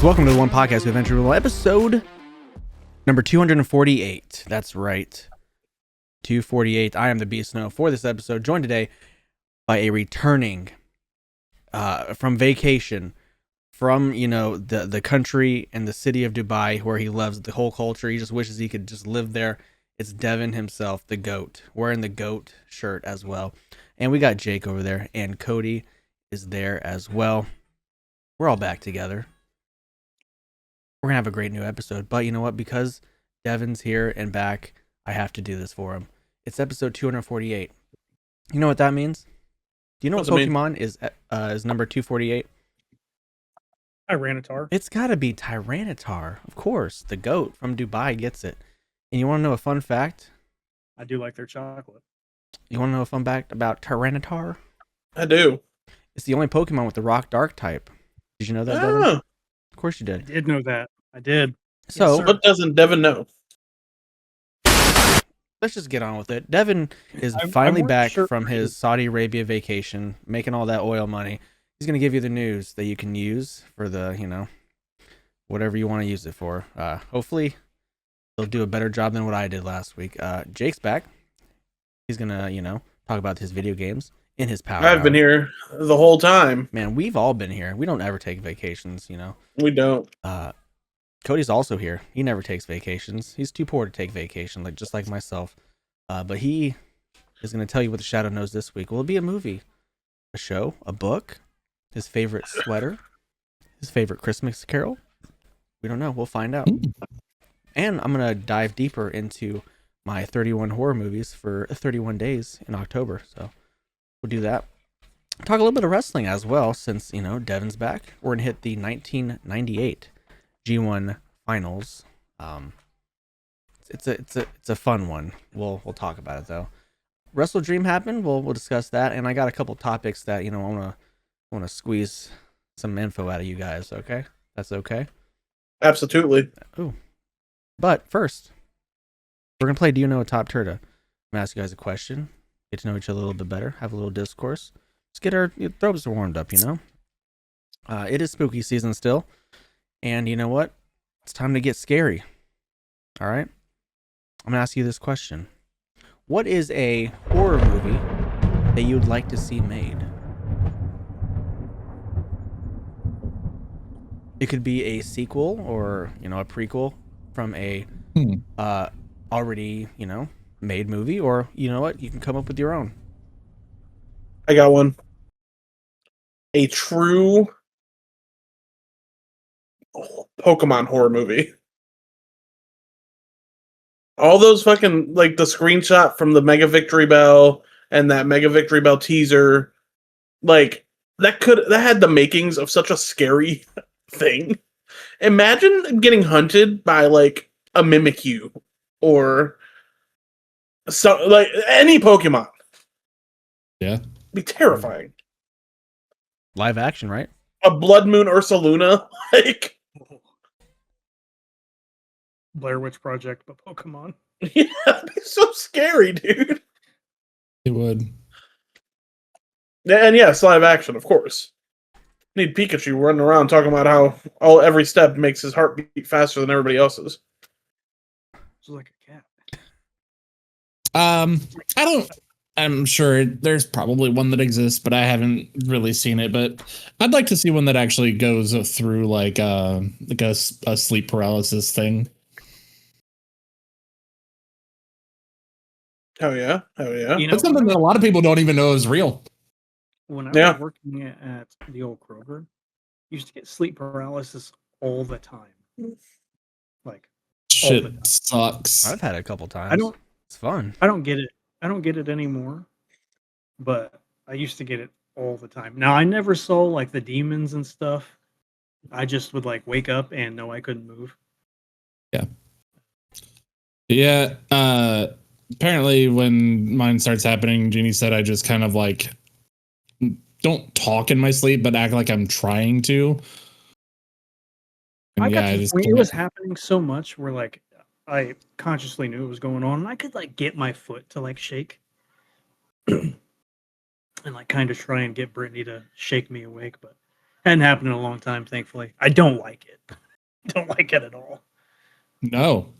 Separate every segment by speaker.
Speaker 1: Welcome to the One Podcast with Adventure Rule, episode number 248. That's right, 248. I am the Beast Snow for this episode, joined today by a returning from vacation from, the country and the city of Dubai, where he loves the whole culture. He just wishes he could just live there. It's Devin himself, the GOAT, wearing the GOAT shirt as well. And we got Jake over there, and Cody is there as well. We're all back together. We're going to have a great new episode. But you know what? Because Devin's here and back, I have to do this for him. It's episode 248. You know what that means? Do you know what Pokemon is number 248?
Speaker 2: Tyranitar.
Speaker 1: It's got to be Tyranitar. Of course. The GOAT from Dubai gets it. And you want to know a fun fact?
Speaker 2: I do like their chocolate.
Speaker 1: You want to know a fun fact about Tyranitar?
Speaker 3: I do.
Speaker 1: It's the only Pokemon with the Rock Dark type. Did you know that, Devin? Of course you did.
Speaker 2: I did know that. I did.
Speaker 1: So,
Speaker 3: what doesn't Devin know?
Speaker 1: let's just get on with it. Devin is finally back from his Saudi Arabia vacation, making all that oil money. He's going to give you the news that you can use for the, whatever you want to use it for. Hopefully, he'll do a better job than what I did last week. Jake's back. He's going to, talk about his video games in his power.
Speaker 3: I've been here the whole time.
Speaker 1: Man, we've all been here. We don't ever take vacations,
Speaker 3: We don't.
Speaker 1: Cody's also here. He never takes vacations. He's too poor to take vacation, just like myself. But he is going to tell you what the Shadow knows this week. Will it be a movie, a show, a book, his favorite sweater, his favorite Christmas carol? We don't know. We'll find out. And I'm going to dive deeper into my 31 horror movies for 31 days in October. So we'll do that. Talk a little bit of wrestling as well, since, Devin's back. We're going to hit the 1998 G1 Finals. It's a fun one. We'll talk about it though. Wrestle Dream happened. We'll discuss that, and I got a couple topics that I want to squeeze some info out of you guys. Okay, that's okay.
Speaker 3: Absolutely.
Speaker 1: Ooh, but first, we're gonna play Do You Know a TOPTERTA? I'm gonna ask you guys a question, get to know each other a little bit better, have a little discourse. Let's get our throats warmed up. It is spooky season still. And you know what? It's time to get scary. All right? I'm going to ask you this question. What is a horror movie that you'd like to see made? It could be a sequel or, a prequel from a already, made movie, or you know what? You can come up with your own.
Speaker 3: I got one. A true Pokemon horror movie. All those fucking, the screenshot from the Mega Victory Bell and that Mega Victory Bell teaser, that had the makings of such a scary thing. Imagine getting hunted by a Mimikyu or any Pokemon.
Speaker 4: Yeah.
Speaker 3: It'd be terrifying.
Speaker 1: Live action, right?
Speaker 3: A Blood Moon Ursaluna,
Speaker 2: Blair Witch Project, but Pokemon.
Speaker 3: Yeah, it'd be so scary, dude.
Speaker 4: It would.
Speaker 3: And yes, live action, of course. Need Pikachu running around talking about how every step makes his heart beat faster than everybody else's.
Speaker 2: It's like a cat.
Speaker 4: I'm sure there's probably one that exists, but I haven't really seen it. But I'd like to see one that actually goes through a sleep paralysis thing.
Speaker 3: Hell yeah.
Speaker 4: That's something that a lot of people don't even know is real.
Speaker 2: When I was working at the old Kroger, I used to get sleep paralysis all the time.
Speaker 4: Shit sucks.
Speaker 1: I've had it a couple times. It's fun.
Speaker 2: I don't get it anymore, but I used to get it all the time. Now, I never saw the demons and stuff. I just would wake up and know I couldn't move.
Speaker 4: Yeah. Apparently when mine starts happening, Jeannie said I just kind of don't talk in my sleep, but act like I'm trying to.
Speaker 2: And it was happening so much where I consciously knew it was going on, and I could get my foot to shake. and like kind of try and get Brittany to shake me awake, but Hadn't happened in a long time, thankfully. I don't like it. Don't like it at all.
Speaker 4: No.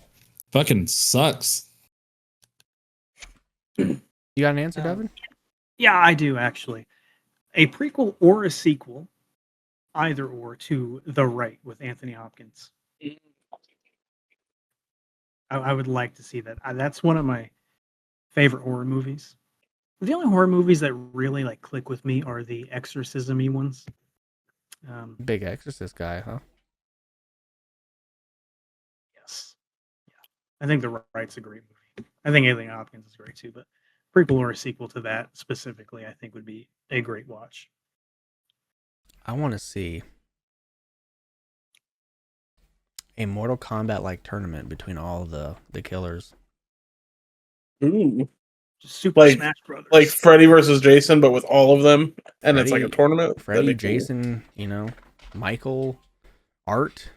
Speaker 4: Fucking sucks.
Speaker 1: You got an answer, Devin?
Speaker 2: Yeah, I do actually. A prequel or a sequel, either or, to The Right with Anthony Hopkins. I would like to see that. That's one of my favorite horror movies. The only horror movies that really like click with me are the exorcism-y ones.
Speaker 1: Big Exorcist guy, huh?
Speaker 2: Yes. Yeah. I think The Right's a great movie. I think Anthony Hopkins is great too, but prequel or a sequel to that specifically, I think would be a great watch.
Speaker 1: I want to see a Mortal Kombat like tournament between all the killers.
Speaker 3: Ooh.
Speaker 2: Just Super
Speaker 3: Like-
Speaker 2: Smash Brothers.
Speaker 3: Like Freddy versus Jason, but with all of them, and it's like a
Speaker 1: Freddy-
Speaker 3: tournament.
Speaker 1: Freddy,
Speaker 3: That'd be cool.
Speaker 1: Jason, Michael, Art,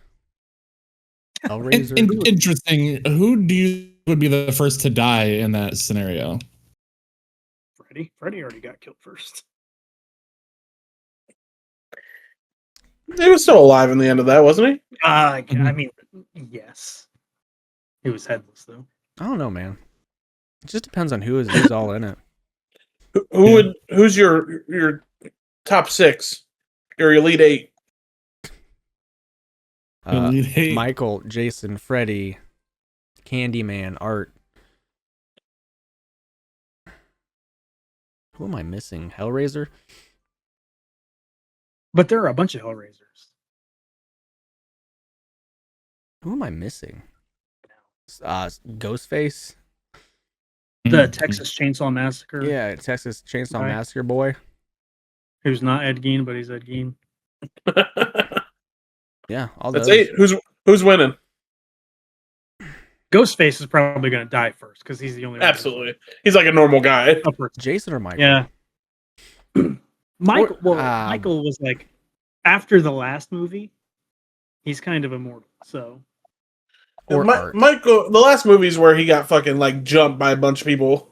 Speaker 4: In-
Speaker 1: Hellraiser.
Speaker 4: interesting. Who do you would be the first to die in that scenario?
Speaker 2: Freddy already got killed first.
Speaker 3: He was still alive in the end of that, wasn't he?
Speaker 2: I
Speaker 4: Mhm.
Speaker 2: mean, yes. He was headless though.
Speaker 1: I don't know, man. It just depends on who's all in it.
Speaker 3: Who's your top 6? Your elite 8?
Speaker 4: Elite Eight.
Speaker 1: Michael, Jason, Freddy, Candyman, Art. Who am I missing? Hellraiser?
Speaker 2: But there are a bunch of Hellraisers.
Speaker 1: Who am I missing? Ghostface?
Speaker 2: The
Speaker 4: Mhm.
Speaker 2: Texas Chainsaw Massacre.
Speaker 1: Yeah, Texas Chainsaw
Speaker 2: Right.
Speaker 1: Massacre boy.
Speaker 2: Who's not Ed Gein, but he's Ed Gein.
Speaker 1: Yeah, all
Speaker 3: That's
Speaker 1: those.
Speaker 3: 8. Who's winning?
Speaker 2: Ghostface is probably going to die first because he's the only one.
Speaker 3: Absolutely. He's like a normal guy.
Speaker 2: Upwards.
Speaker 1: Jason or Michael?
Speaker 2: Yeah. Michael.
Speaker 1: Or-
Speaker 2: Well, Michael was like after the last movie. He's kind of immortal. So
Speaker 1: Or Art.
Speaker 3: Michael, the last movies where he got fucking like jumped by a bunch of people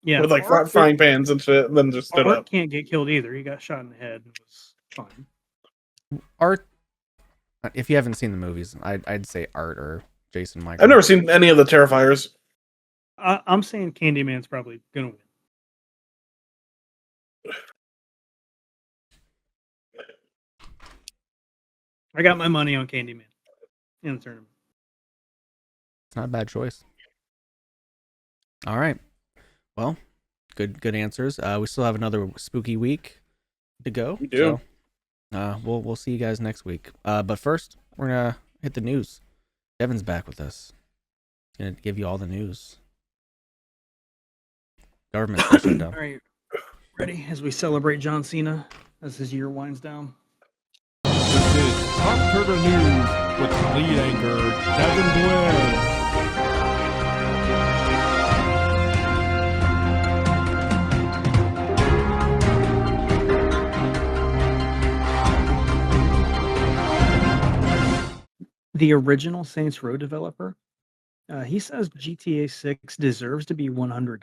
Speaker 2: yeah,
Speaker 3: with like
Speaker 2: Art,
Speaker 3: frying pans and shit, and then just stood
Speaker 2: Art
Speaker 3: up.
Speaker 2: can't get killed either. He got shot in the head and was fine.
Speaker 1: Art. If you haven't seen the movies, I'd say Art or Jason Michael.
Speaker 3: I've never seen any of the Terrifiers.
Speaker 2: I'm saying Candyman's probably going to win. I got my money on Candyman in the tournament.
Speaker 1: It's not a bad choice. All right. Well, good answers. We still have another spooky week to go.
Speaker 3: We do.
Speaker 1: So, we'll see you guys next week. But first, we're gonna hit the news. Devin's back with us. He's gonna give you all the news. Government shut
Speaker 2: All
Speaker 1: down.
Speaker 2: right, ready as we celebrate John Cena as his year winds down.
Speaker 5: This is TOPTERTA News with lead anchor Devin Blair.
Speaker 2: The original Saints Row developer, he says GTA 6 deserves to be $100.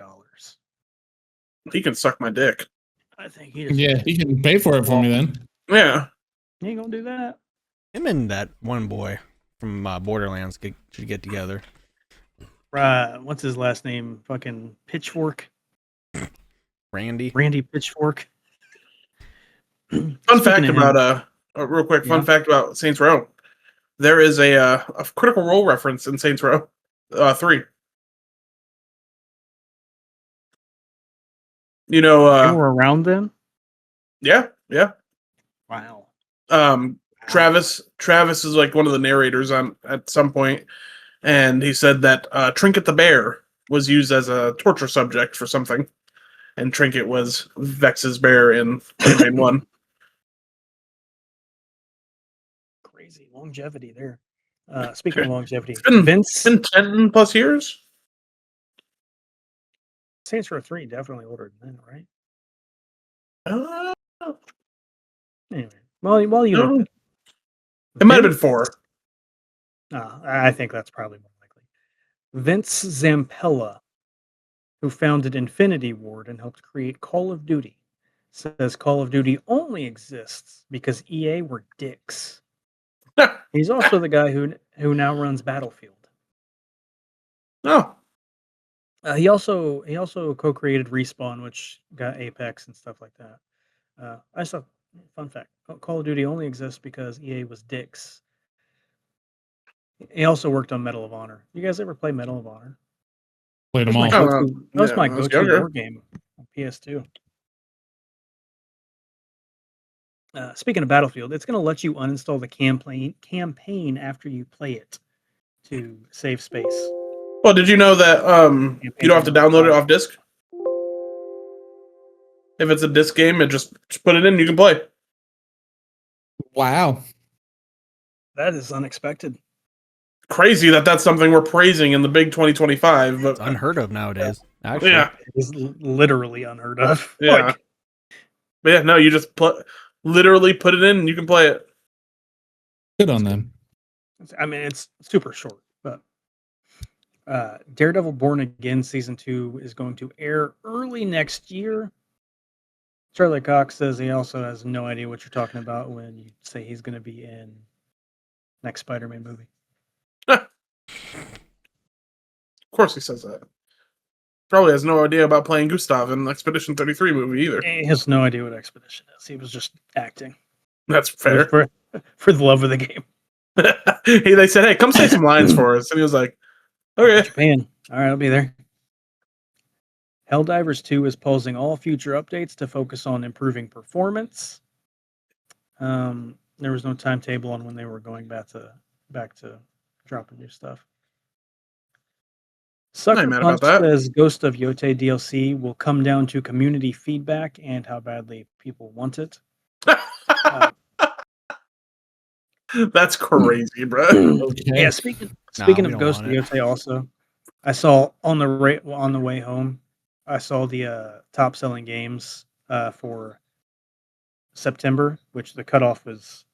Speaker 3: He can suck my dick.
Speaker 2: I think he deserves
Speaker 4: Yeah,
Speaker 2: it.
Speaker 4: you can pay for it for me then.
Speaker 3: Yeah.
Speaker 2: He ain't gonna do that.
Speaker 1: Him and that one boy from Borderlands should get together.
Speaker 2: What's his last name? Fucking Pitchfork.
Speaker 1: Randy.
Speaker 2: Randy Pitchfork.
Speaker 3: Fun
Speaker 2: Speaking
Speaker 3: fact
Speaker 2: of
Speaker 3: about real quick. Fun
Speaker 2: Yeah.
Speaker 3: fact about Saints Row. There is a Critical Role reference in Saints Row 3. You
Speaker 2: they
Speaker 3: know,
Speaker 2: were around then.
Speaker 3: yeah.
Speaker 2: Wow.
Speaker 3: Travis is like one of the narrators on at some point, and he said that Trinket the bear was used as a torture subject for something, and Trinket was Vex's bear in campaign 1.
Speaker 2: Crazy longevity there. Speaking of longevity,
Speaker 3: been-
Speaker 2: Vince
Speaker 3: It's been 10 plus years.
Speaker 2: Saints Row 3 definitely ordered then, right?
Speaker 3: Uh,
Speaker 2: Anyway, while you
Speaker 3: No.
Speaker 2: look
Speaker 3: it might have been 4.
Speaker 2: I think that's probably more likely. Vince Zampella, who founded Infinity Ward and helped create Call of Duty, says Call of Duty only exists because EA were dicks. He's also the guy who now runs Battlefield.
Speaker 3: Oh,
Speaker 2: He also co-created Respawn, which got Apex and stuff like that. I saw fun fact: Call of Duty only exists because EA was dicks. He also worked on Medal of Honor. You guys ever play Medal of Honor?
Speaker 4: Played them
Speaker 2: That was
Speaker 4: all.
Speaker 2: my go-to. That was
Speaker 3: yeah,
Speaker 2: my
Speaker 3: when I was
Speaker 2: go-to
Speaker 3: younger.
Speaker 2: war game on PS2. Speaking of Battlefield, it's going to let you uninstall the campaign after you play it to save space.
Speaker 3: Well, did you know that you don't have to download it off disc? If it's a disc game, it just put it in, you can play.
Speaker 4: Wow.
Speaker 2: That is unexpected.
Speaker 3: Crazy that that's something we're praising in the big 2025, but
Speaker 1: It's unheard of nowadays. Actually,
Speaker 3: yeah,
Speaker 2: It is literally unheard of.
Speaker 3: yeah.
Speaker 2: Like,
Speaker 3: But yeah, no, you just literally put it in and you can play it.
Speaker 4: Good on them.
Speaker 2: I mean, it's super short, but Daredevil Born Again Season 2 is going to air early next year. Charlie Cox says he also has no idea what you're talking about when you say he's going to be in next Spider-Man movie.
Speaker 3: Of course he says that. Probably has no idea about playing Gustav in Expedition 33 movie either.
Speaker 2: He has no idea what Expedition is. He was just acting.
Speaker 3: That's
Speaker 2: It
Speaker 3: fair.
Speaker 2: was for the love of the game.
Speaker 3: They said, hey, come say some lines for us. And he was like, okay.
Speaker 2: Japan. All right, I'll be there. Helldivers 2 is pausing all future updates to focus on improving performance. There was no timetable on when they were going back to dropping new stuff. Sucker
Speaker 3: mad
Speaker 2: Punch
Speaker 3: about that.
Speaker 2: says Ghost of Yote DLC will come down to community feedback and how badly people want it.
Speaker 3: That's crazy, bro.
Speaker 4: Okay.
Speaker 2: Yeah, speaking
Speaker 1: we
Speaker 2: of
Speaker 1: don't
Speaker 2: Ghost of
Speaker 1: want it.
Speaker 2: Yote, also, I saw on the way home, I saw the top selling games for September, which the cutoff was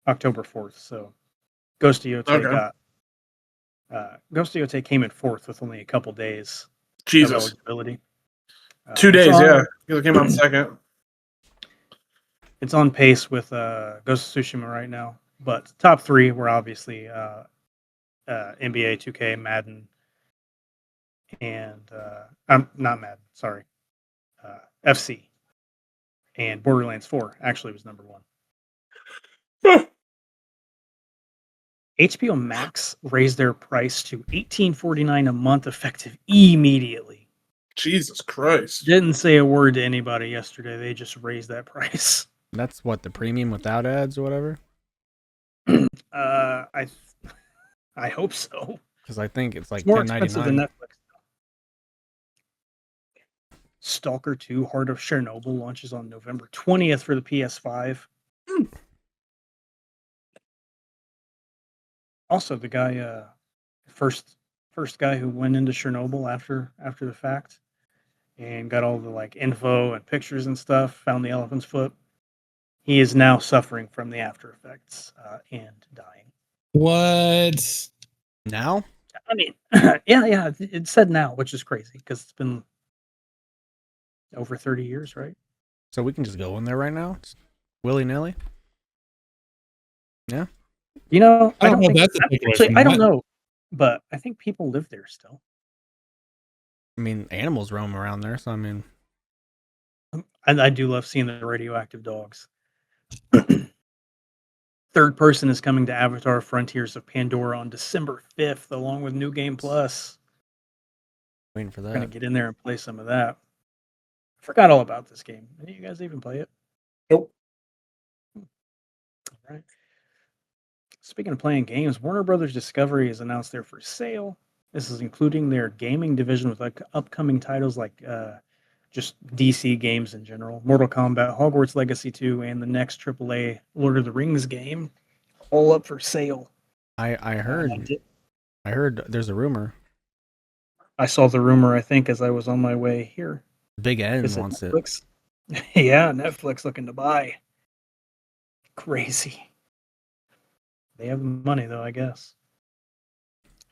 Speaker 2: October 4th. So Ghost of Yote
Speaker 3: Okay.
Speaker 2: Ghost of Yote came in 4th with only a couple days of
Speaker 3: Jesus.
Speaker 2: eligibility.
Speaker 3: 2
Speaker 2: it's
Speaker 3: days,
Speaker 2: on-
Speaker 3: yeah. It came out second.
Speaker 2: It's on pace with Ghost of Tsushima right now, but top 3 were obviously NBA 2K, Madden, and not Madden, sorry, FC, and Borderlands 4 actually was number 1. HBO Max raised their price to $18.49 a month, effective immediately.
Speaker 3: Jesus Christ.
Speaker 2: Didn't say a word to anybody yesterday. They just raised that price.
Speaker 1: that's what the premium without ads or whatever.
Speaker 2: I hope so.
Speaker 1: Because I think it's like
Speaker 2: It's more expensive than
Speaker 1: $10.99.
Speaker 2: Netflix. Stalker 2: Heart of Chernobyl launches on November 20th for the PS5. Also, the guy, first guy who went into Chernobyl after the fact, and got all the like info and pictures and stuff. Found the elephant's foot. He is now suffering from the after effects and dying.
Speaker 4: What?
Speaker 1: Now?
Speaker 2: I mean, yeah, it said now, which is crazy because it's been over 30 years, right?
Speaker 1: So we can just go in there right now? Willy nilly? Yeah.
Speaker 2: You know,
Speaker 4: I don't know.
Speaker 2: think,
Speaker 4: That's a big
Speaker 2: actually,
Speaker 4: question.
Speaker 2: I don't know, but I think people live there still.
Speaker 1: I mean, animals roam around there, so I mean,
Speaker 2: And I do love seeing the radioactive dogs. Third Person is coming to Avatar Frontiers of Pandora on December 5th, along with New Game Plus.
Speaker 1: waiting for
Speaker 2: I'm going
Speaker 1: that.
Speaker 2: to get in there and play some of that. I forgot all about this game. Did you guys even play it?
Speaker 3: Nope.
Speaker 2: All right. Speaking of playing games, Warner Brothers Discovery has announced they're for sale. This is including their gaming division with like upcoming titles like just DC games in general, Mortal Kombat, Hogwarts Legacy 2, and the next AAA Lord of the Rings game, all up for sale.
Speaker 1: I heard there's a rumor.
Speaker 2: I saw the rumor, I think, as I was on my way here.
Speaker 1: Big N
Speaker 2: Is it
Speaker 1: wants it.
Speaker 2: Netflix? Yeah, Netflix looking to buy. Crazy. They have the money, though, I guess.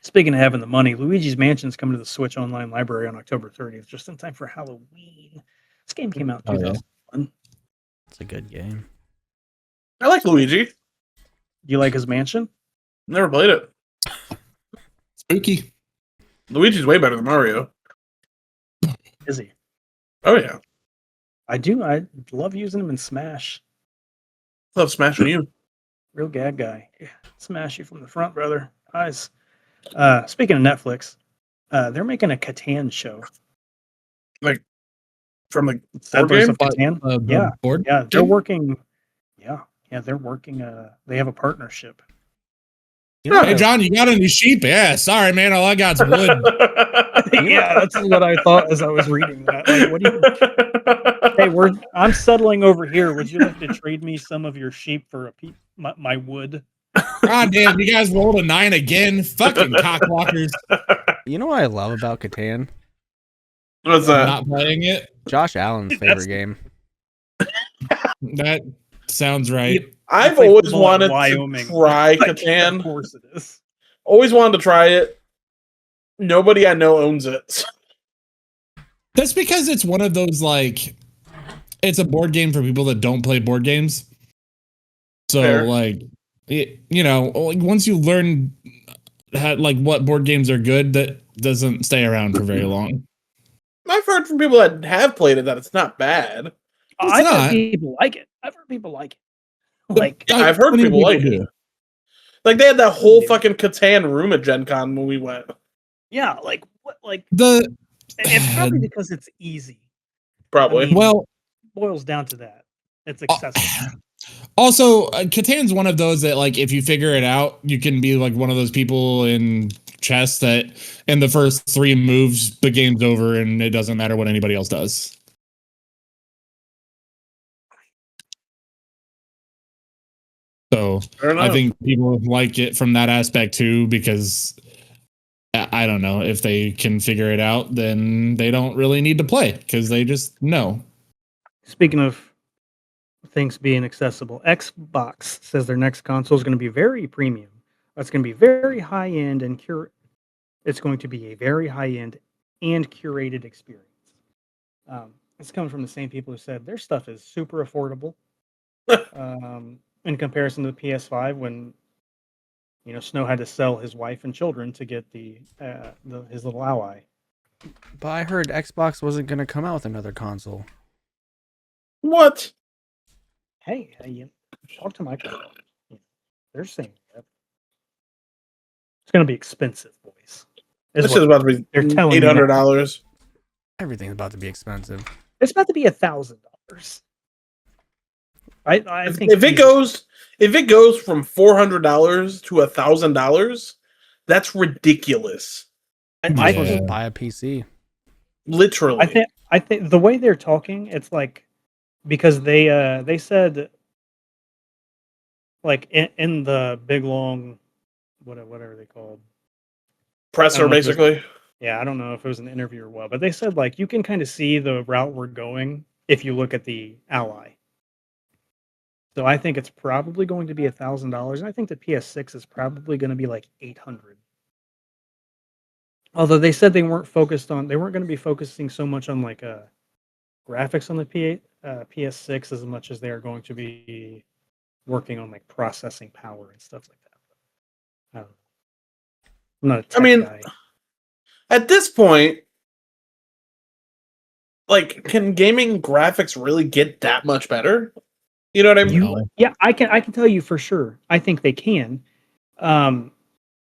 Speaker 2: Speaking of having the money, Luigi's Mansion's coming to the Switch Online library on October 30th, just in time for Halloween. This game came out in
Speaker 4: Oh, yeah.
Speaker 2: fun.
Speaker 1: It's a good game.
Speaker 3: I like Luigi.
Speaker 2: Do you like his mansion?
Speaker 3: Never played it.
Speaker 4: Spooky.
Speaker 3: Luigi's way better than Mario.
Speaker 2: Is he?
Speaker 3: Oh yeah,
Speaker 2: I do. I love using him in Smash.
Speaker 3: love smashing you.
Speaker 2: Real gag guy. Yeah, smash you from the front, brother. Eyes. Speaking of Netflix, they're making a Catan show.
Speaker 3: From the
Speaker 2: Settlers
Speaker 3: game?
Speaker 2: of Catan.
Speaker 4: The
Speaker 2: Yeah.
Speaker 4: board?
Speaker 2: Yeah, they're
Speaker 3: Game?
Speaker 2: working. Yeah, they're working. They have a partnership.
Speaker 1: You know,
Speaker 4: Hey, John, you got any sheep? Yeah, sorry, man. All I got's wood.
Speaker 2: Yeah, that's what I thought as I was reading that. Like, what do you? Hey, I'm settling over here. Would you like to trade me some of your sheep for my wood?
Speaker 4: God damn, you guys rolled a 9 again. Fucking cockwalkers.
Speaker 1: you know what I love about Catan?
Speaker 3: What's that?
Speaker 4: Not playing it.
Speaker 1: Josh Allen's favorite game.
Speaker 4: That sounds right.
Speaker 3: I've
Speaker 2: It's like
Speaker 3: always
Speaker 2: football in
Speaker 3: wanted
Speaker 2: Wyoming.
Speaker 3: to try
Speaker 2: Like,
Speaker 3: Catan.
Speaker 2: Of course it is.
Speaker 3: Always wanted to try it. Nobody I know owns it.
Speaker 4: That's because it's one of those, like, it's a board game for people that don't play board games. So,
Speaker 3: Fair.
Speaker 4: like, like once you learn like what board games are good, that doesn't stay around for very long.
Speaker 3: I've heard from people that have played it that it's not bad.
Speaker 2: I've
Speaker 4: not.
Speaker 2: heard people like it. Like,
Speaker 3: I've heard
Speaker 4: Plenty of
Speaker 3: people like
Speaker 4: do.
Speaker 3: it. Like they had that whole
Speaker 2: Yeah.
Speaker 3: fucking Catan room at Gen Con when we went.
Speaker 2: yeah, like what? Like,
Speaker 4: The
Speaker 2: it's probably because it's easy.
Speaker 3: Probably.
Speaker 2: I mean,
Speaker 4: well,
Speaker 2: it boils down to that. It's accessible.
Speaker 4: also, Catan's one of those that, like, if you figure it out, you can be like one of those people in chess that in the first 3 moves, the game's over and it doesn't matter what anybody else does. So
Speaker 3: Fair enough.
Speaker 4: I think people like it from that aspect too, because I don't know, if they can figure it out, then they don't really need to play because they just know.
Speaker 2: Speaking of things being accessible, Xbox says their next console is going to be very premium. It's going to be very high end and It's going to be a very high end and curated experience. It's coming from the same people who said their stuff is super affordable in comparison to the PS5 when Snow had to sell his wife and children to get his little ally.
Speaker 1: But I heard Xbox wasn't going to come out with another console.
Speaker 3: What?
Speaker 2: Hey, talk to Microsoft. They're saying that. It's going to be expensive, boys.
Speaker 3: This is about to
Speaker 2: they're
Speaker 3: be
Speaker 2: telling me
Speaker 3: $800.
Speaker 1: Everything's about to be expensive.
Speaker 2: It's about to be $1,000. I think
Speaker 3: If it goes from $400 to $1,000, that's ridiculous.
Speaker 2: I
Speaker 1: Might as well
Speaker 2: think
Speaker 1: just buy a PC.
Speaker 3: Literally.
Speaker 2: I think the way they're talking, it's like because they said like in the big long whatever they called
Speaker 3: Presser, basically.
Speaker 2: I don't know if it was an interview or what, but they said like you can kind of see the route we're going if you look at the Ally. So I think it's probably going to be $1,000, and I think the PS6 is probably going to be like $800. Although they said they weren't going to be focusing so much on like graphics on the PS6 as much as they are going to be working on like processing power and stuff like that. I'm not a tech guy.
Speaker 3: At this point, like, can gaming graphics really get that much better? You know what I mean?
Speaker 2: Yeah, I can tell you for sure. I think they can, and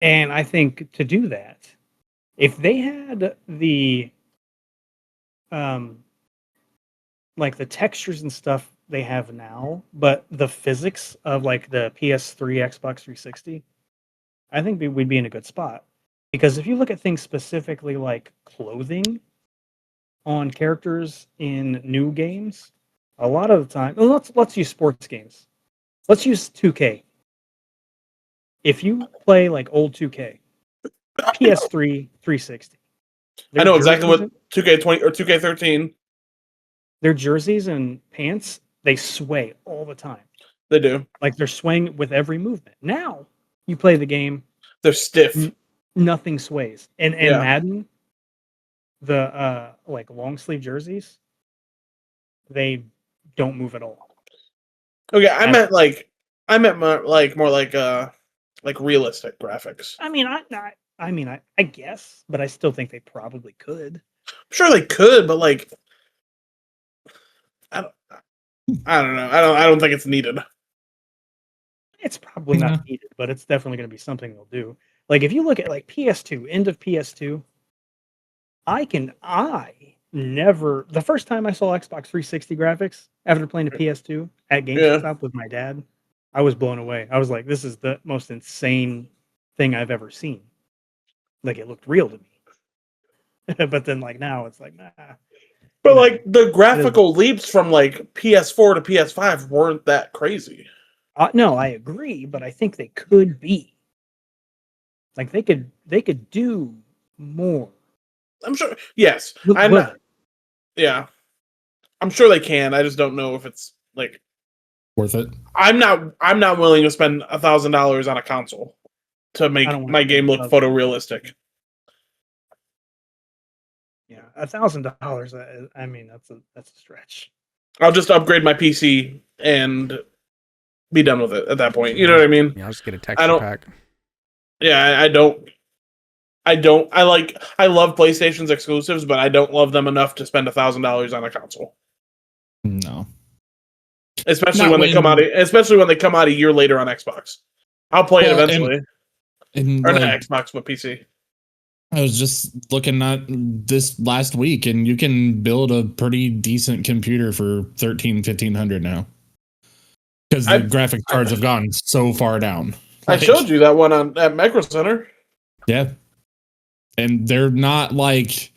Speaker 2: I think to do that, if they had the like the textures and stuff they have now, but the physics of like the PS3, Xbox 360, I think we'd be in a good spot. Because if you look at things specifically like clothing on characters in new games, a lot of the time, let's use sports games. Let's use 2K. If you play like old 2K, PS3, 360.
Speaker 3: I know exactly what 2K20 or 2K13.
Speaker 2: Their jerseys and pants, they sway all the time.
Speaker 3: They do.
Speaker 2: Like they're swaying with every movement. Now you play the game,
Speaker 3: they're stiff.
Speaker 2: Nothing sways. And Madden, the like long sleeve jerseys, they don't move at all.
Speaker 3: Okay, I meant more like realistic graphics.
Speaker 2: I mean, I guess, but I still think they probably could.
Speaker 3: I'm sure they could, but like, I don't know. I don't think it's needed.
Speaker 2: It's probably
Speaker 4: Yeah.
Speaker 2: not needed, but it's definitely going to be something they'll do. Like if you look at like PS2, end of PS2, the first time I saw Xbox 360 graphics after playing the PS2 at GameStop with my dad, I was blown away. I was like, this is the most insane thing I've ever seen. Like it looked real to me. But then like now it's like, nah.
Speaker 3: But like the graphical leaps from like PS4 to PS5 weren't that crazy.
Speaker 2: No, I agree, but I think they could be. Like they could do more.
Speaker 3: I'm sure. Yes,
Speaker 2: Look
Speaker 3: I'm
Speaker 2: better.
Speaker 3: not. Yeah, I'm sure they can. I just don't know if it's like
Speaker 4: Worth it.
Speaker 3: I'm not willing to spend $1,000 on a console to make
Speaker 2: I don't wanna
Speaker 3: my
Speaker 2: spend
Speaker 3: game look
Speaker 2: $1,000.
Speaker 3: photorealistic.
Speaker 2: Yeah, $1,000. I mean, that's a stretch.
Speaker 3: I'll just upgrade my PC and be done with it at that point. You know what I mean?
Speaker 1: Yeah, I'll just get a texture
Speaker 3: don't-
Speaker 1: pack.
Speaker 3: Yeah, I don't. I love PlayStation's exclusives, but I don't love them enough to spend $1,000 on a console.
Speaker 4: No.
Speaker 3: Especially
Speaker 4: Not
Speaker 3: when they come out a year later on Xbox. I'll play it
Speaker 4: Well,
Speaker 3: eventually.
Speaker 4: And
Speaker 3: Or
Speaker 4: like,
Speaker 3: not Xbox, but PC.
Speaker 4: I was just looking at this last week, and you can build a pretty decent computer for $1,500 now. Because the graphics cards have gone so far down.
Speaker 3: I showed you that one at Micro Center.
Speaker 4: Yeah. And they're not like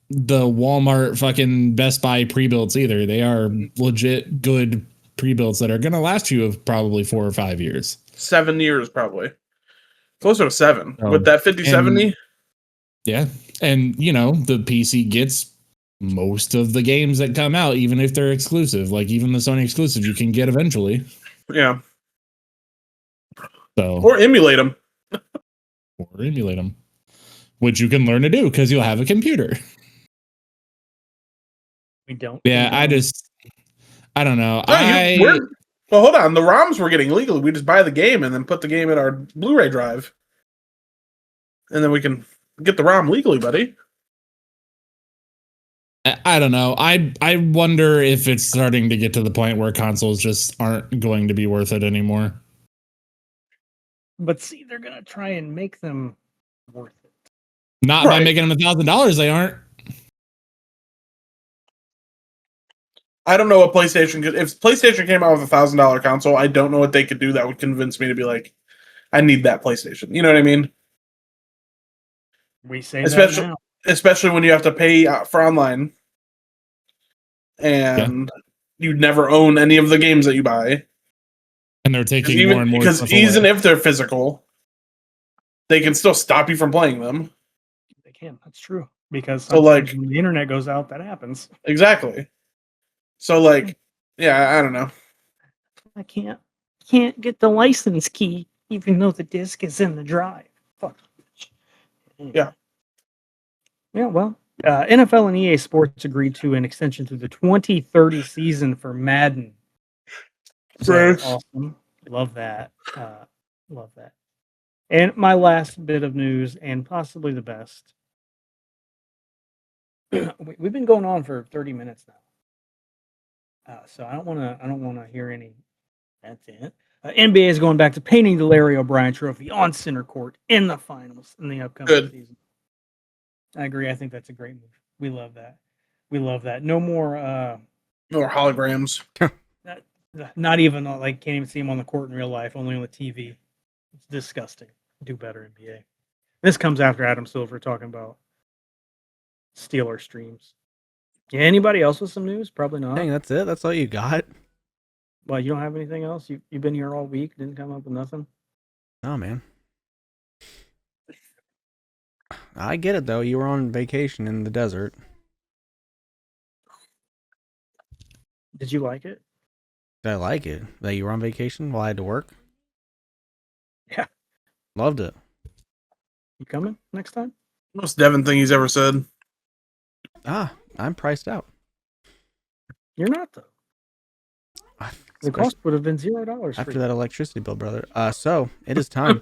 Speaker 4: the Walmart fucking Best Buy pre-builds either. They are legit good pre-builds that are going to last you probably 4 or 5 years.
Speaker 3: 7 years, probably. Closer to 7.
Speaker 4: Oh,
Speaker 3: With that 5070.
Speaker 4: Yeah. And, you know, the PC gets most of the games that come out, even if they're exclusive. Like, even the Sony exclusives you can get eventually.
Speaker 3: Yeah.
Speaker 4: So,
Speaker 3: Or emulate them.
Speaker 4: or emulate them. Which you can learn to do because you'll have a computer.
Speaker 2: We don't.
Speaker 4: Yeah, I don't know.
Speaker 3: Well, hold on. The ROMs we're getting legally. We just buy the game and then put the game in our Blu-ray drive. And then we can get the ROM legally, buddy.
Speaker 4: I don't know. I wonder if it's starting to get to the point where consoles just aren't going to be worth it anymore.
Speaker 2: But see, they're gonna try and make them worth it.
Speaker 4: Not by making them $1,000. They aren't.
Speaker 3: I don't know what PlayStation could. If PlayStation came out with $1,000 console, I don't know what they could do that would convince me to be like, I need that PlayStation. You know what I mean?
Speaker 2: We say that now.
Speaker 3: Especially when you have to pay for online, and you never own any of the games that you buy.
Speaker 4: And they're taking more and more.
Speaker 3: Because even if they're physical, they can still stop you from playing them.
Speaker 2: They can. That's true. Because
Speaker 3: So, like,
Speaker 2: when the internet goes out, that happens.
Speaker 3: Exactly. So, like, yeah, I don't know.
Speaker 2: I can't get the license key, even though the disc is in the drive. Fuck.
Speaker 3: Yeah.
Speaker 2: Yeah, well, NFL and EA Sports agreed to an extension through the 2030 season for Madden. So
Speaker 3: Nice.
Speaker 2: awesome. Love that. Love that. And my last bit of news, and possibly the best. We've been going on for 30 minutes now. So I don't want to hear any. That's it. NBA is going back to painting the Larry O'Brien Trophy on center court in the finals in the upcoming season. I agree. I think that's a great move. We love that. We love that. No more
Speaker 3: holograms.
Speaker 2: Not even like can't even see him on the court in real life. Only on the TV. It's disgusting. Do better, NBA. This comes after Adam Silver talking about Steeler streams. Yeah, anybody else with some news? Probably not.
Speaker 1: Dang, that's it. That's all you got.
Speaker 2: Well, you don't have anything else. You've been here all week. Didn't come up with nothing.
Speaker 1: Oh man. I get it though. You were on vacation in the desert.
Speaker 2: Did you like it?
Speaker 1: Did I like it? That you were on vacation while I had to work?
Speaker 2: Yeah.
Speaker 1: Loved it.
Speaker 2: You coming next time?
Speaker 3: Most Devin thing he's ever said.
Speaker 1: I'm priced out.
Speaker 2: You're not though. The cost would have been $0
Speaker 1: after that electricity bill, brother. So it is time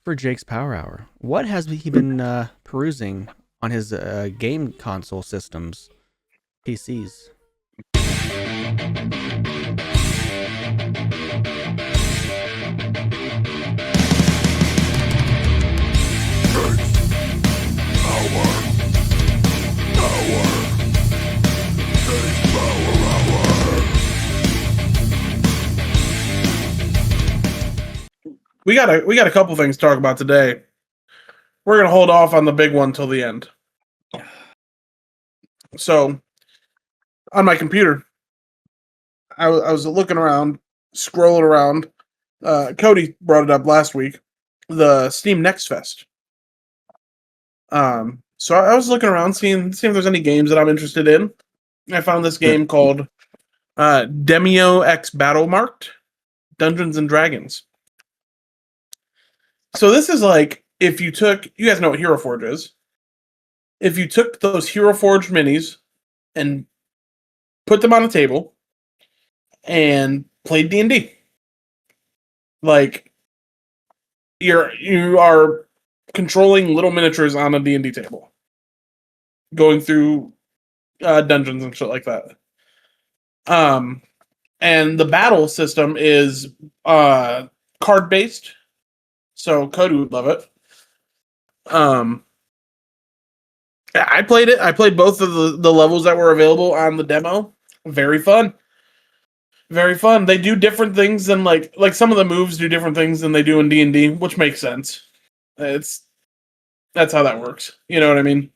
Speaker 1: for Jake's Power Hour. What has he been perusing on his game console systems, PCs?
Speaker 3: We got a couple things to talk about today. We're gonna hold off on the big one till the end. So, on my computer, I was looking around, scrolling around. Cody brought it up last week, the Steam Next Fest. So I was looking around, seeing if there's any games that I'm interested in. I found this game called Demeo X Battle Marked Dungeons and Dragons. So this is like if you guys know what Hero Forge is. If you took those Hero Forge minis and put them on a table and played D&D. Like you are controlling little miniatures on a D&D table, going through dungeons and shit like that. And the battle system is card based, so Cody would love it. I played it. I played both of the levels that were available on the demo. Very fun. Very fun. They do different things than like some of the moves do different things than they do in D&D, which makes sense. That's how that works. You know what I mean?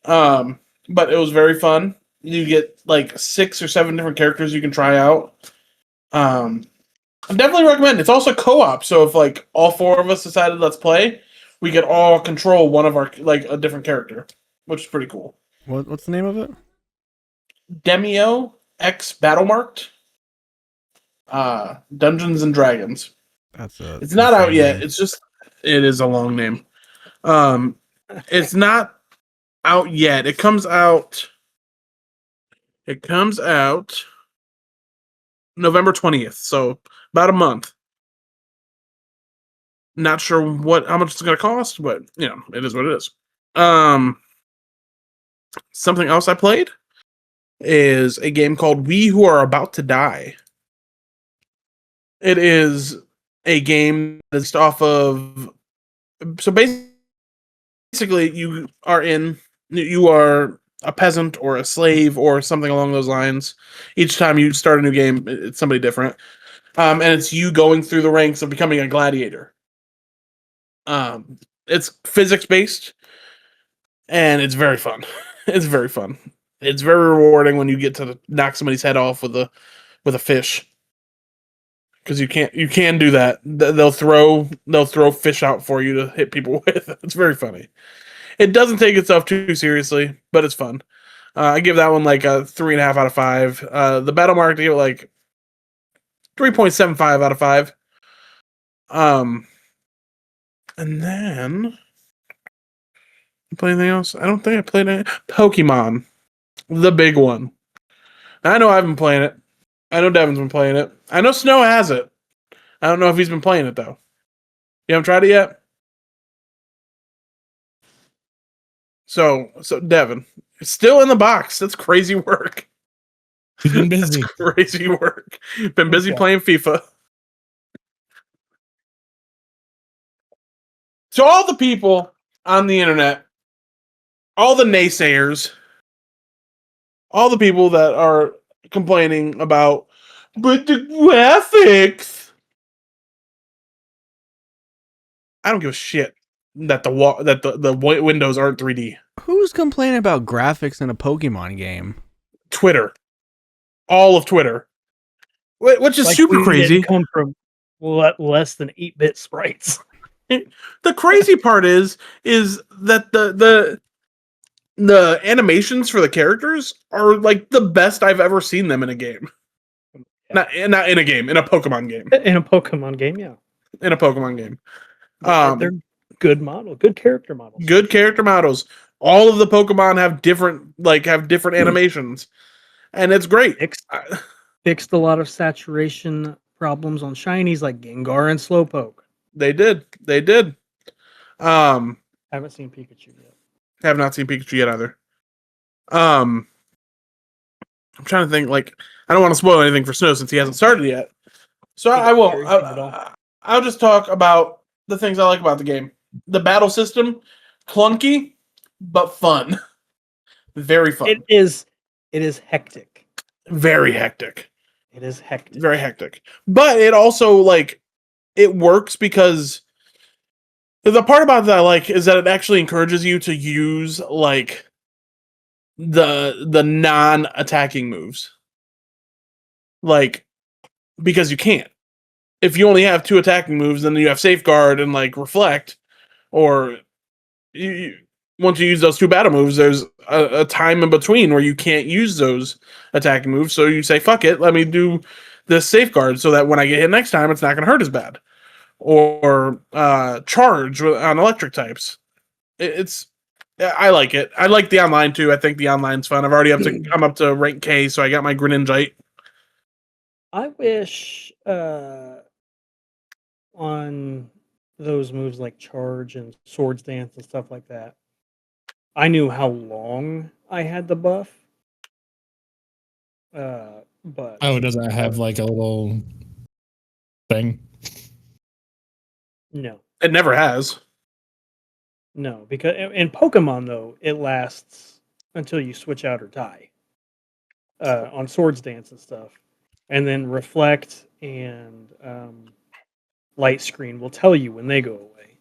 Speaker 3: But it was very fun. You get like 6 or 7 different characters you can try out. I definitely recommend. It's also co-op, so if like all 4 of us decided let's play, we could all control one of our like a different character, which is pretty cool.
Speaker 1: What's the name of it?
Speaker 3: Demeo X Battle Marked Dungeons and Dragons. It's not out yet. Name. It is a long name. It's not out yet. It comes out November 20th, so about a month. Not sure how much it's gonna cost, but it is what it is. Something else I played is a game called We Who Are About to Die. It is a game that's off of. So basically, you are a peasant or a slave or something along those lines. Each time you start a new game, it's somebody different, and it's you going through the ranks of becoming a gladiator. It's physics based, and it's very fun. It's very fun. It's very rewarding when you get to knock somebody's head off with a fish. Because you can do that. They'll throw fish out for you to hit people with. It's very funny. It doesn't take itself too seriously, but it's fun. I give that one like a 3.5 out of 5. The Battle Mark, I give it like 3.75 out of 5. And then play anything else? I don't think I played any. Pokemon, the big one. I know I've been playing it. I know Devin's been playing it. I know Snow has it. I don't know if he's been playing it though. You haven't tried it yet? So Devin, it's still in the box. That's crazy work.
Speaker 4: He's been busy.
Speaker 3: That's crazy work. Been busy playing FIFA. So all the people on the internet, all the naysayers, all the people that are complaining about, but the graphics. I don't give a shit that the windows aren't 3D.
Speaker 1: Who's complaining about graphics in a Pokemon game?
Speaker 3: Twitter. All of Twitter. Which is
Speaker 2: like
Speaker 3: super crazy.
Speaker 2: Come from less than 8-bit sprites.
Speaker 3: The crazy part is that the animations for the characters are like the best I've ever seen them in a game. Yeah. Not in a game, in a Pokemon game.
Speaker 2: In a Pokemon game, yeah.
Speaker 3: In a Pokemon game.
Speaker 2: They're good character models.
Speaker 3: Good character models. All of the Pokemon have different animations. And it's great.
Speaker 2: fixed a lot of saturation problems on shinies like Gengar and Slowpoke.
Speaker 3: They did.
Speaker 2: Haven't seen Pikachu yet.
Speaker 3: Have not seen Pikachu yet either. I'm trying to think. Like, I don't want to spoil anything for Snow since he hasn't started yet. So I won't. I'll just talk about the things I like about the game. The battle system, clunky, but fun. Very fun.
Speaker 2: It is hectic.
Speaker 3: Very hectic.
Speaker 2: It is hectic.
Speaker 3: Very hectic. But it also, like, it works because the part about that I like is that it actually encourages you to use, like, the non-attacking moves. Like, because you can't. If you only have 2 attacking moves, then you have Safeguard and, like, Reflect, or once you use those 2 battle moves, there's a time in between where you can't use those attacking moves, so you say, fuck it, let me do this Safeguard so that when I get hit next time, it's not going to hurt as bad. Or Charge on electric types. I like it. I like the online, too. I think the online's fun. I'm up to rank K, so I got my Greninjite.
Speaker 2: I wish on those moves like Charge and Swords Dance and stuff like that, I knew how long I had the buff. But
Speaker 4: does that have like a little thing?
Speaker 2: No.
Speaker 3: It never has.
Speaker 2: No, because in Pokemon though, it lasts until you switch out or die. On Swords Dance and stuff. And then Reflect and Light Screen will tell you when they go away.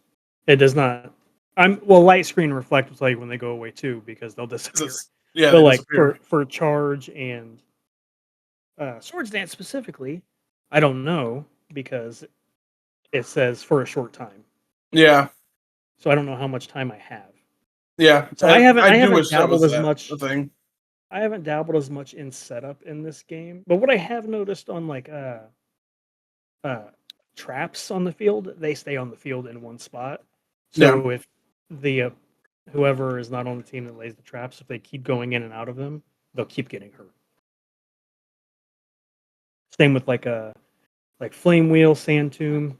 Speaker 2: It does not. Light Screen and Reflect will tell you when they go away too, because they'll disappear.
Speaker 3: Yeah,
Speaker 2: but like for Charge and Swords Dance specifically, I don't know because it says for a short time.
Speaker 3: Yeah.
Speaker 2: So I don't know how much time I have.
Speaker 3: Yeah.
Speaker 2: So I haven't dabbled as
Speaker 3: much.
Speaker 2: I haven't dabbled as much in setup in this game. But what I have noticed on like traps on the field, they stay on the field in one spot. So if the whoever is not on the team that lays the traps, if they keep going in and out of them, they'll keep getting hurt. Same with like Flame Wheel, Sand Tomb,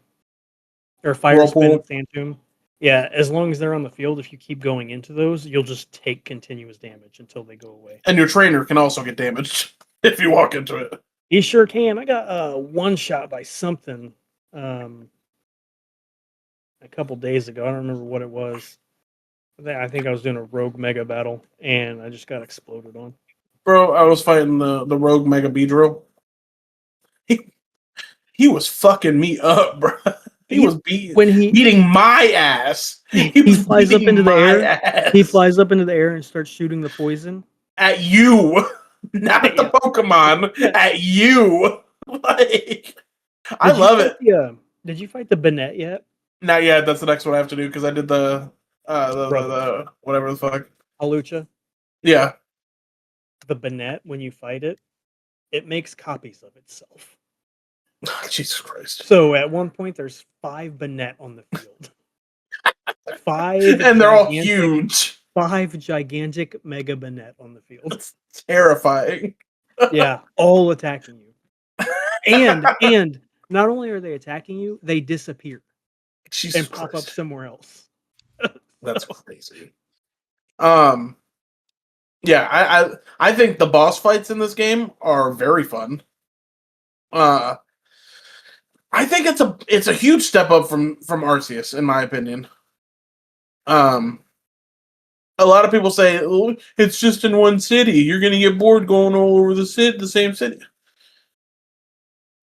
Speaker 2: or Fire Spin and Sand Tomb. Yeah, as long as they're on the field, if you keep going into those, you'll just take continuous damage until they go away.
Speaker 3: And your trainer can also get damaged if you walk into it.
Speaker 2: He sure can. I got one shot by something a couple days ago. I don't remember what it was. I think I was doing a rogue mega battle, and I just got exploded on.
Speaker 3: Bro, I was fighting the rogue Mega Beedrill. He was fucking me up, bro. He was beating my ass.
Speaker 2: He flies up into the air. He flies up into the air and starts shooting the poison
Speaker 3: at you, not at the Pokemon. At you, like I love it.
Speaker 2: Did you fight the Banette yet?
Speaker 3: Not yet. That's the next one I have to do because I did the whatever the fuck.
Speaker 2: Halucha.
Speaker 3: Yeah.
Speaker 2: The Banette, when you fight it, it makes copies of itself.
Speaker 3: Jesus Christ.
Speaker 2: So at one point, there's 5 Banette on the field. 5.
Speaker 3: And they're all huge.
Speaker 2: 5 gigantic Mega Banette on the field.
Speaker 3: That's terrifying.
Speaker 2: Yeah, all attacking you. And not only are they attacking you, they disappear.
Speaker 3: Jesus
Speaker 2: and
Speaker 3: Christ.
Speaker 2: Pop up somewhere else.
Speaker 3: That's crazy. Yeah, I think the boss fights in this game are very fun. I think it's a huge step up from Arceus, in my opinion. A lot of people say, oh, it's just in one city. You're gonna get bored going all over the same city.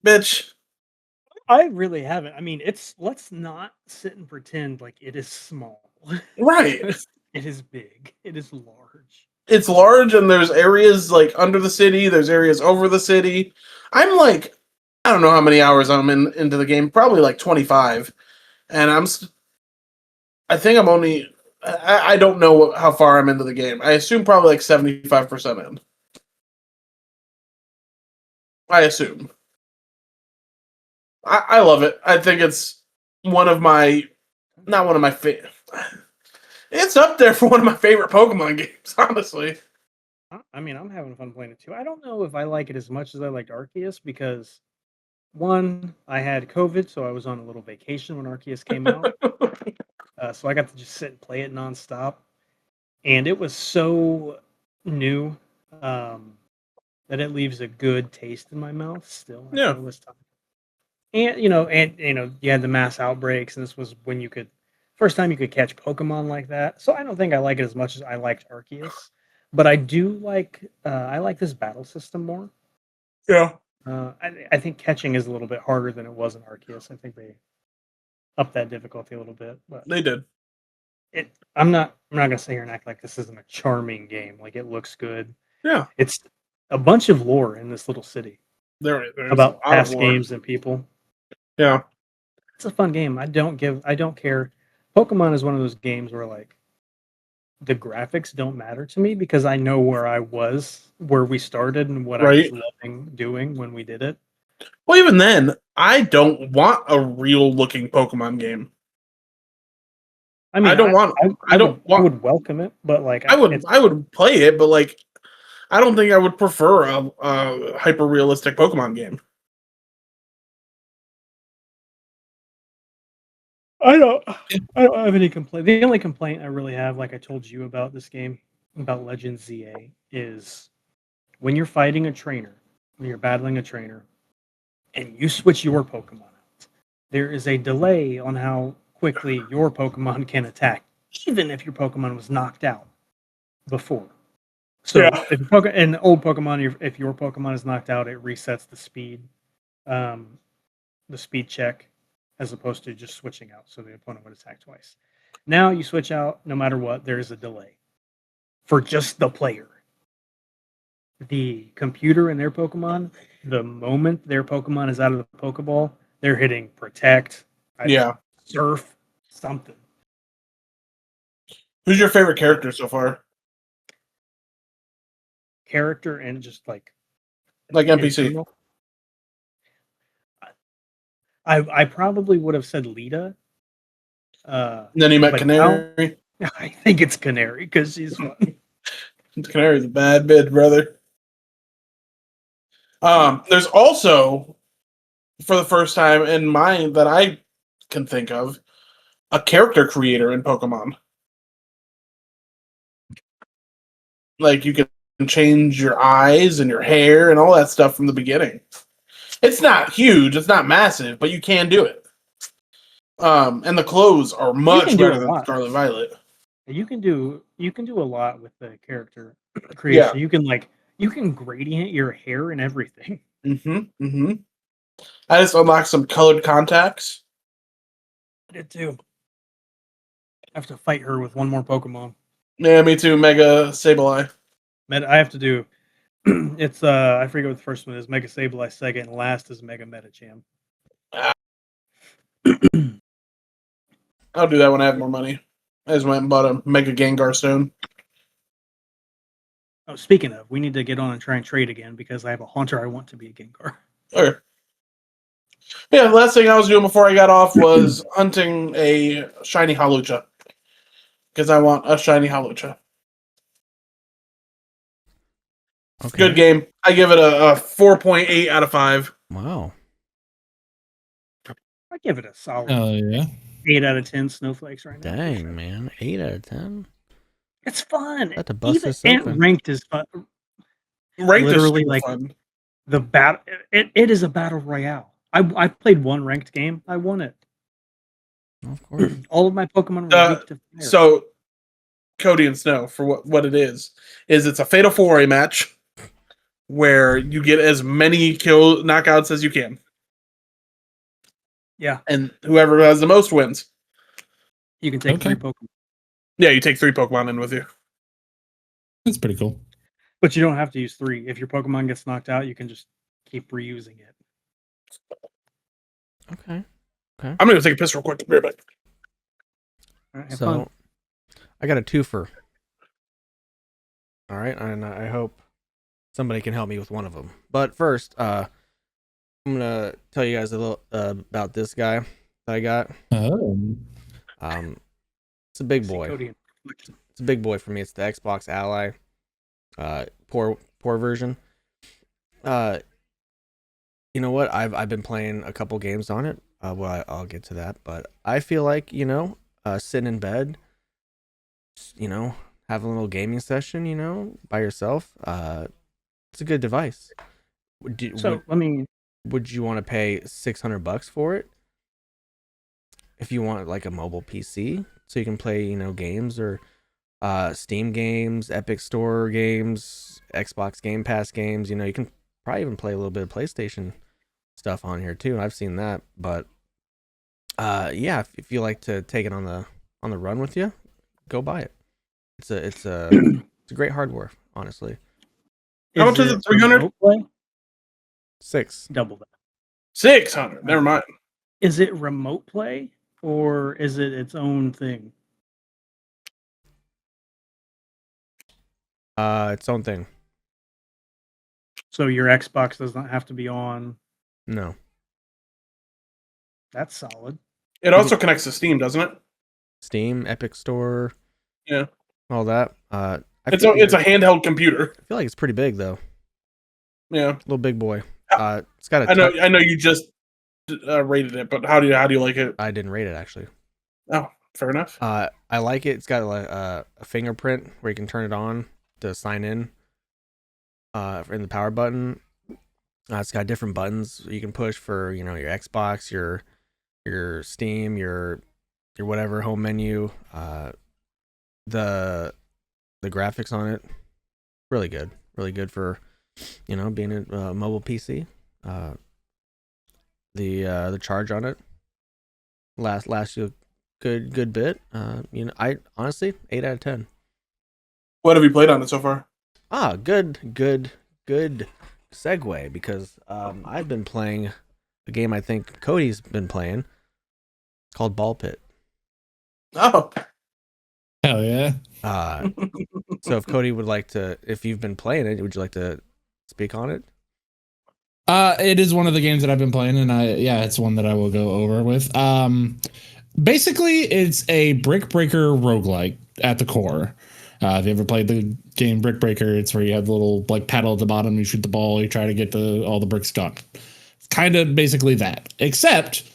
Speaker 3: Bitch.
Speaker 2: I really haven't. I mean, let's not sit and pretend like it is small.
Speaker 3: Right.
Speaker 2: It is big. It is large.
Speaker 3: It's large, and there's areas like under the city. There's areas over the city. I'm like, I don't know how many hours I'm into the game. Probably like 25, and I think I'm only. I don't know how far I'm into the game. I assume probably like 75% in. I assume. I love it. I think it's not one of my favorite. It's up there for one of my favorite Pokemon games, honestly.
Speaker 2: I mean, I'm having fun playing it too. I don't know if I like it as much as I liked Arceus because one, I had COVID, so I was on a little vacation when Arceus came out. So I got to just sit and play it nonstop, and it was so new that it leaves a good taste in my mouth still
Speaker 3: Yeah.
Speaker 2: after all this time. And you had the mass outbreaks, and this was when you could first time you could catch Pokemon like that. So I don't think I like it as much as I liked Arceus, but I like this battle system more.
Speaker 3: Yeah.
Speaker 2: I think catching is a little bit harder than it was in Arceus. I think they upped that difficulty a little bit, but
Speaker 3: They did.
Speaker 2: I'm not gonna sit here and act like this isn't a charming game. Like it looks good.
Speaker 3: Yeah.
Speaker 2: It's a bunch of lore in this little city
Speaker 3: There's
Speaker 2: about
Speaker 3: a lot of
Speaker 2: past
Speaker 3: lore.
Speaker 2: games and people.
Speaker 3: Yeah.
Speaker 2: It's a fun game. I don't care. Pokemon is one of those games where like the graphics don't matter to me because I know where we started and what I was
Speaker 3: Right.
Speaker 2: loving doing when we did it.
Speaker 3: Well, even then, I don't want a real looking Pokemon game.
Speaker 2: I mean,
Speaker 3: I don't want. I don't
Speaker 2: I
Speaker 3: want.
Speaker 2: would welcome it, but like
Speaker 3: I would play it, but like, I don't think I would prefer a hyper realistic Pokemon game.
Speaker 2: I don't have any complaint. The only complaint I really have, like I told you about this game, about Legends ZA, is when you're fighting a trainer, when you're battling a trainer, and you switch your Pokemon out, there is a delay on how quickly your Pokemon can attack, even if your Pokemon was knocked out before. So
Speaker 3: Yeah.
Speaker 2: if an old Pokemon, if your Pokemon is knocked out, it resets um, the speed check, as opposed to just switching out, so the opponent would attack twice. Now you switch out, no matter what, there is a delay for just the player. The computer and their Pokemon, the moment their Pokemon is out of the Pokeball, they're hitting protect,
Speaker 3: Yeah.
Speaker 2: surf, something.
Speaker 3: Who's your favorite character so far?
Speaker 2: Character and just like
Speaker 3: NPC.
Speaker 2: general. I probably would have said Lita.
Speaker 3: And then you met
Speaker 2: but
Speaker 3: Canary.
Speaker 2: now, I think it's Canary because she's fun.
Speaker 3: Canary's a bad bid, brother. There's also, for the first time in mind that I can think of, a character creator in Pokemon. Like you can change your eyes and your hair and all that stuff from the beginning. It's not huge, it's not massive, but you can do it. And the clothes are much
Speaker 2: can do
Speaker 3: better
Speaker 2: a
Speaker 3: than
Speaker 2: lot.
Speaker 3: Scarlet Violet.
Speaker 2: You can do a lot with the character creation.
Speaker 3: Yeah.
Speaker 2: You can gradient your hair and everything.
Speaker 3: I just unlocked some colored contacts.
Speaker 2: I did too. I have to fight her with one more Pokemon.
Speaker 3: Yeah, me too. Mega Sableye.
Speaker 2: I have to do. It's I forget what the first one is. Mega Sableye second, and last is Mega Metacham.
Speaker 3: I'll do that when I have more money. I just went and bought a Mega Gengar Stone.
Speaker 2: Oh, speaking of, we need to get on and try and trade again because I have a Haunter I want to be a Gengar.
Speaker 3: Okay. Yeah, the last thing I was doing before I got off was hunting a shiny Halucha. Because I want a shiny Halucha.
Speaker 1: Okay.
Speaker 3: Good game. I give it a 4.8 out of 5.
Speaker 1: Wow.
Speaker 2: I give it a solid
Speaker 4: Oh yeah.
Speaker 2: 8 out of 10 snowflakes right now.
Speaker 1: Dang, man. 8 out of 10.
Speaker 2: It's fun.
Speaker 1: Had to bust
Speaker 2: Even
Speaker 1: this open.
Speaker 2: ranked is fun.
Speaker 3: Ranked
Speaker 2: Literally,
Speaker 3: is
Speaker 2: like,
Speaker 3: fun.
Speaker 2: The battle. It is a battle royale. I played one ranked game. I won it.
Speaker 1: Of course.
Speaker 2: All of my Pokemon were weak to fire.
Speaker 3: So, Cody and Snow, for what it is it's a Fatal 4-Way match where you get as many knockouts as you can.
Speaker 2: Yeah.
Speaker 3: And whoever has the most wins.
Speaker 2: You can take 3 Pokemon.
Speaker 3: Yeah, you take 3 Pokemon in with you.
Speaker 4: That's pretty cool.
Speaker 2: But you don't have to use 3. If your Pokemon gets knocked out, you can just keep reusing it.
Speaker 1: Okay.
Speaker 3: I'm going to take a piss real quick. Be right back.
Speaker 2: All right, have
Speaker 1: So,
Speaker 2: fun.
Speaker 1: I got a twofer. All right, and I hope somebody can help me with one of them. But first, I'm gonna tell you guys a little about this guy that I got.
Speaker 4: Oh.
Speaker 1: It's a big
Speaker 2: See
Speaker 1: boy.
Speaker 2: Cody and-
Speaker 1: It's a big boy for me. It's the Xbox Ally. poor version. You know what? I've been playing a couple games on it. Well, I'll get to that, but I feel like sitting in bed, having a little gaming session, by yourself. It's a good device. Would you want to pay $600 for it? If you want like a mobile PC, so you can play, games or Steam games, Epic Store games, Xbox Game Pass games. You can probably even play a little bit of PlayStation stuff on here too. I've seen that, but yeah, if you like to take it on the run with you, go buy it. It's a great hardware, honestly.
Speaker 3: How much is it? 300?
Speaker 1: $600.
Speaker 2: Double that.
Speaker 3: 600. Never mind.
Speaker 2: Is it remote play or is it its own thing?
Speaker 1: Its own thing.
Speaker 2: So your Xbox does not have to be on.
Speaker 1: No.
Speaker 2: That's solid.
Speaker 3: It also connects to Steam, doesn't it?
Speaker 1: Steam, Epic Store.
Speaker 3: Yeah.
Speaker 1: All that.
Speaker 3: It's a handheld computer.
Speaker 1: I feel like it's pretty big though.
Speaker 3: Yeah.
Speaker 1: Little big boy. It's got a
Speaker 3: I know you just rated it, but how do you like it?
Speaker 1: I didn't rate it actually.
Speaker 3: Oh, fair enough.
Speaker 1: I like it. It's got a fingerprint where you can turn it on to sign in. In the power button, it's got different buttons you can push for your Xbox, your Steam, your whatever home menu. The graphics on it, really good for being a mobile PC. The charge on it lasts you a good bit. I honestly 8 out of 10.
Speaker 3: What have you played on it so far?
Speaker 1: Good segue, because I've been playing a game I think Cody's been playing called Ball Pit.
Speaker 3: Oh.
Speaker 4: Hell yeah.
Speaker 1: So if Cody would like to, if you've been playing it, would you like to speak on it?
Speaker 4: It is one of the games that I've been playing, and it's one that I will go over with. Basically, it's a brick breaker roguelike at the core. If you ever played the game Brick Breaker, it's where you have the little like paddle at the bottom, you shoot the ball, you try to get all the bricks gone. It's kind of basically that, except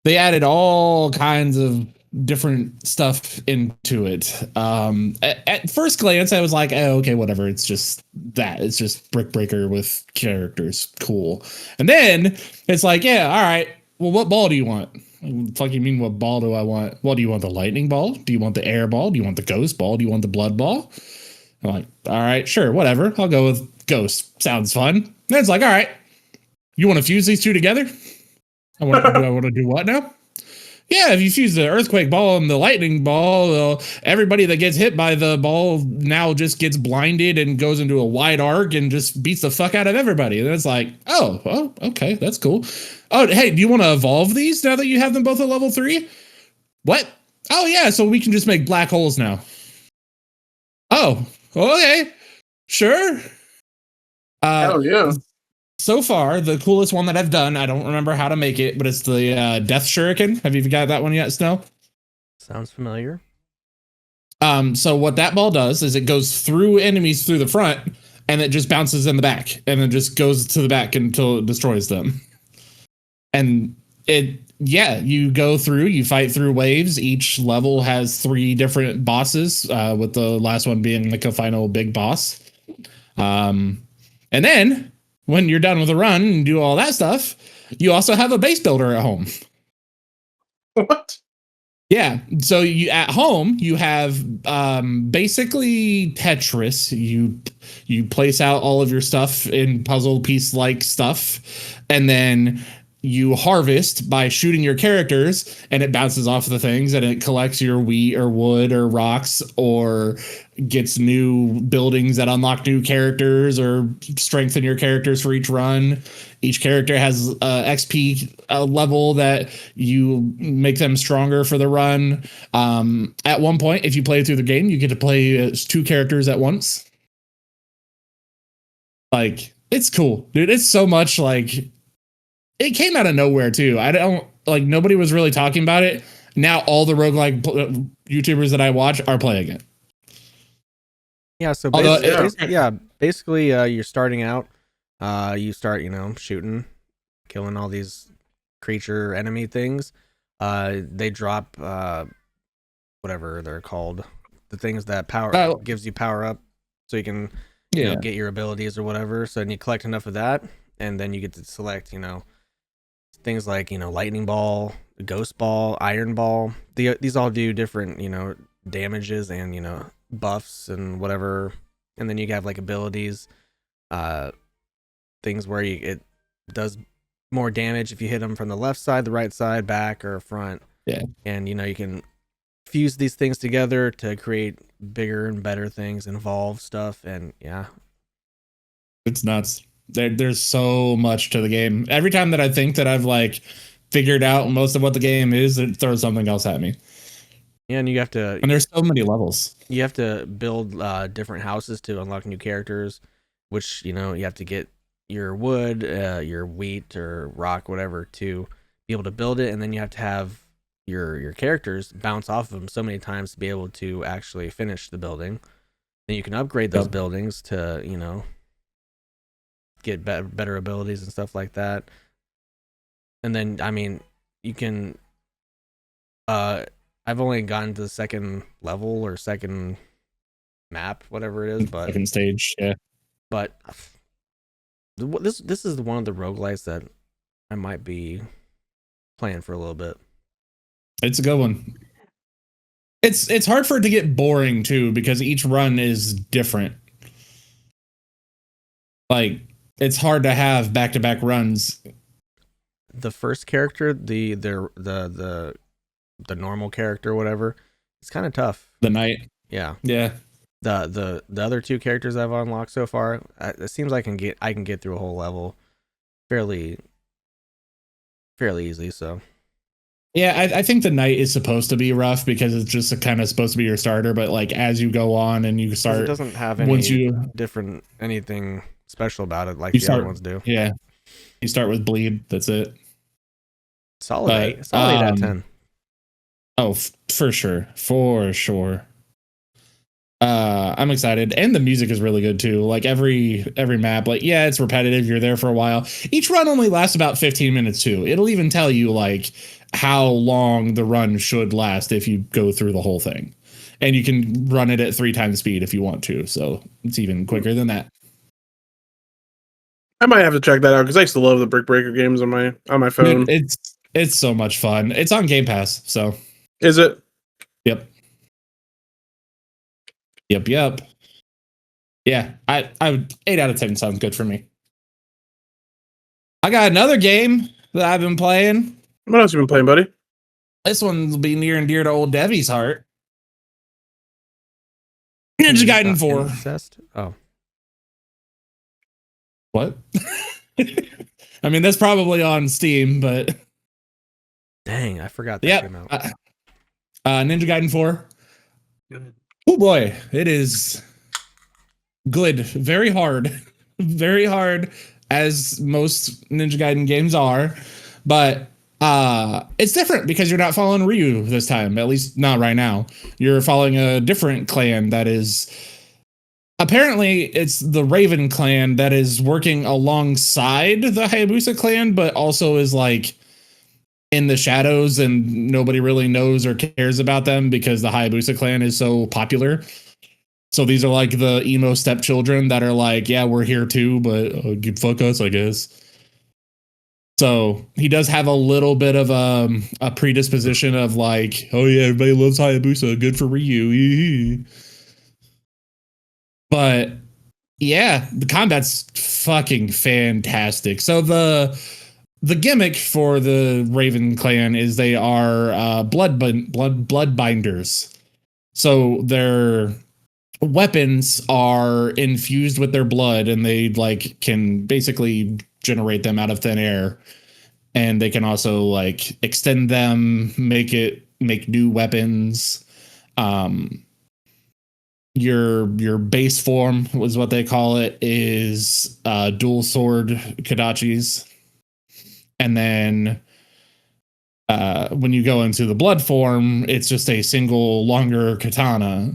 Speaker 4: they added all kinds of different stuff into it. At first glance, I was like, oh, okay, whatever. It's just that. It's just Brick Breaker with characters. Cool. And then it's like, yeah, all right. Well, what ball do you want? Fuck you mean, what ball do I want? Well, do you want the lightning ball? Do you want the air ball? Do you want the ghost ball? Do you want the blood ball? I'm like, all right, sure, whatever. I'll go with ghost. Sounds fun. Then it's like, all right, you want to fuse these two together? Do I want to do what now? Yeah, if you fuse the earthquake ball and the lightning ball, everybody that gets hit by the ball now just gets blinded and goes into a wide arc and just beats the fuck out of everybody. And it's like, oh, okay, that's cool. Oh, hey, do you want to evolve these now that you have them both at level 3? What? Oh, yeah, so we can just make black holes now. Oh, okay, sure.
Speaker 3: Hell yeah.
Speaker 4: So far, the coolest one that I've done, I don't remember how to make it, but it's the Death Shuriken. Have you got that one yet, Snow?
Speaker 1: Sounds familiar.
Speaker 4: So what that ball does is it goes through enemies through the front, and it just bounces in the back, and it just goes to the back until it destroys them. And you go through, you fight through waves. Each level has 3 different bosses, with the last one being like a final big boss. And then when you're done with the run and do all that stuff, you also have a base builder at home.
Speaker 3: What?
Speaker 4: Yeah. So you at home, you have basically Tetris. You place out all of your stuff in puzzle piece like stuff, and then you harvest by shooting your characters, and it bounces off the things, and it collects your wheat or wood or rocks, or gets new buildings that unlock new characters or strengthen your characters for each run. Each character has XP level that you make them stronger for the run. At one point, if you play through the game, you get to play 2 characters at once. Like, it's cool, dude. It's so much like, it came out of nowhere too. I don't like, nobody was really talking about it. Now all the roguelike YouTubers that I watch are playing it.
Speaker 1: Yeah, so
Speaker 4: Although
Speaker 1: basically, you're starting out. You start, shooting, killing all these creature enemy things. They drop whatever they're called, the things that gives you power up, so you can get your abilities or whatever. So then you collect enough of that, and then you get to select things like lightning ball, ghost ball, iron ball. These all do different damages and buffs and whatever. And then you have like abilities, things where it does more damage if you hit them from the left side, the right side, back, or front.
Speaker 4: Yeah.
Speaker 1: And you can fuse these things together to create bigger and better things, involve stuff, and yeah,
Speaker 4: it's nuts. There's so much to the game. Every time that I think that I've like figured out most of what the game is, it throws something else at me.
Speaker 1: Yeah, and
Speaker 4: and there's so many levels.
Speaker 1: You have to build different houses to unlock new characters, which you have to get your wood, your wheat or rock, whatever, to be able to build it, and then you have to have your characters bounce off of them so many times to be able to actually finish the building. Then you can upgrade those buildings to get better abilities and stuff like that. And then you can I've only gotten to the second level or second map, whatever it is, but
Speaker 4: second stage, yeah.
Speaker 1: But this is one of the roguelites that I might be playing for a little bit.
Speaker 4: It's a good one. It's hard for it to get boring too, because each run is different. Like, it's hard to have back-to-back runs.
Speaker 1: The first character, the normal character, whatever, it's kind of tough.
Speaker 4: The knight.
Speaker 1: Yeah.
Speaker 4: Yeah.
Speaker 1: The other two characters I've unlocked so far, it seems I can get through a whole level fairly easily. So
Speaker 4: yeah, I think the knight is supposed to be rough because it's just kind of supposed to be your starter, but like as you go on and you start,
Speaker 1: it doesn't have anything special about it like the other ones do.
Speaker 4: Yeah, you start with bleed. That's it.
Speaker 1: Solid 8 out of 10.
Speaker 4: Oh, for sure. I'm excited, and the music is really good too. Like every map, like yeah, it's repetitive. You're there for a while. Each run only lasts about 15 minutes too. It'll even tell you like how long the run should last if you go through the whole thing, and you can run it at 3 times speed if you want to. So it's even quicker than that.
Speaker 3: I might have to check that out because I used to love the Brick Breaker games on my phone.
Speaker 4: It's so much fun. It's on Game Pass. So
Speaker 3: is it?
Speaker 4: Yep. Yeah, I would 8 out of 10 sounds good for me. I got another game that I've been playing.
Speaker 3: What else you been playing, buddy?
Speaker 4: This one will be near and dear to old Devi's heart. Ninja Gaiden 4.
Speaker 1: Incest? Oh.
Speaker 4: What? I mean, that's probably on Steam, but
Speaker 1: dang, I forgot that came out.
Speaker 4: Ninja Gaiden 4.
Speaker 2: Good.
Speaker 4: Oh boy, it is good. Very hard. Very hard, as most Ninja Gaiden games are. But it's different because you're not following Ryu this time, at least not right now. You're following a different clan that is... Apparently, it's the Raven clan that is working alongside the Hayabusa clan, but also is like in the shadows and nobody really knows or cares about them because the Hayabusa clan is so popular. So these are like the emo stepchildren that are like, yeah, we're here too, but fuck us, I guess. So he does have a little bit of a predisposition of like, oh yeah, everybody loves Hayabusa, good for Ryu. But yeah, the combat's fucking fantastic. So the gimmick for the Raven clan is they are blood binders. So their weapons are infused with their blood, and they like can basically generate them out of thin air. And they can also like extend them, make new weapons. Your base form was what they call it, is dual sword Kodachis. And then when you go into the blood form, it's just a single longer katana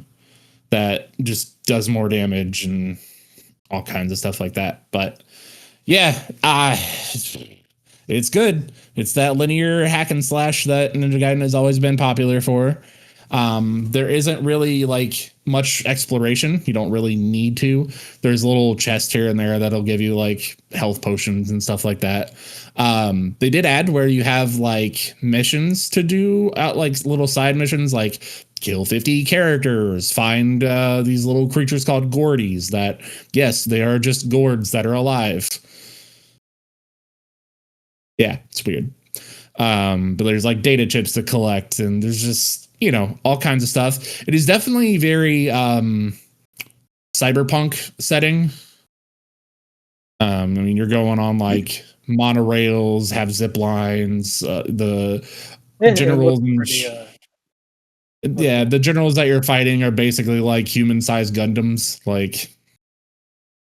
Speaker 4: that just does more damage and all kinds of stuff like that. But yeah, it's good. It's that linear hack and slash that Ninja Gaiden has always been popular for. There isn't really like much exploration. You don't really need to. There's a little chest here and there that'll give you like health potions and stuff like that. They did add where you have like missions to do out, like little side missions, like kill 50 characters, find these little creatures called Gordies that, yes, they are just gourds that are alive. Yeah, it's weird. But there's like data chips to collect, and there's just, you know, all kinds of stuff. It is definitely very cyberpunk setting. I mean, you're going on like monorails, have zip lines, the generals. Yeah, the generals that you're fighting are basically like human-sized Gundams. Like,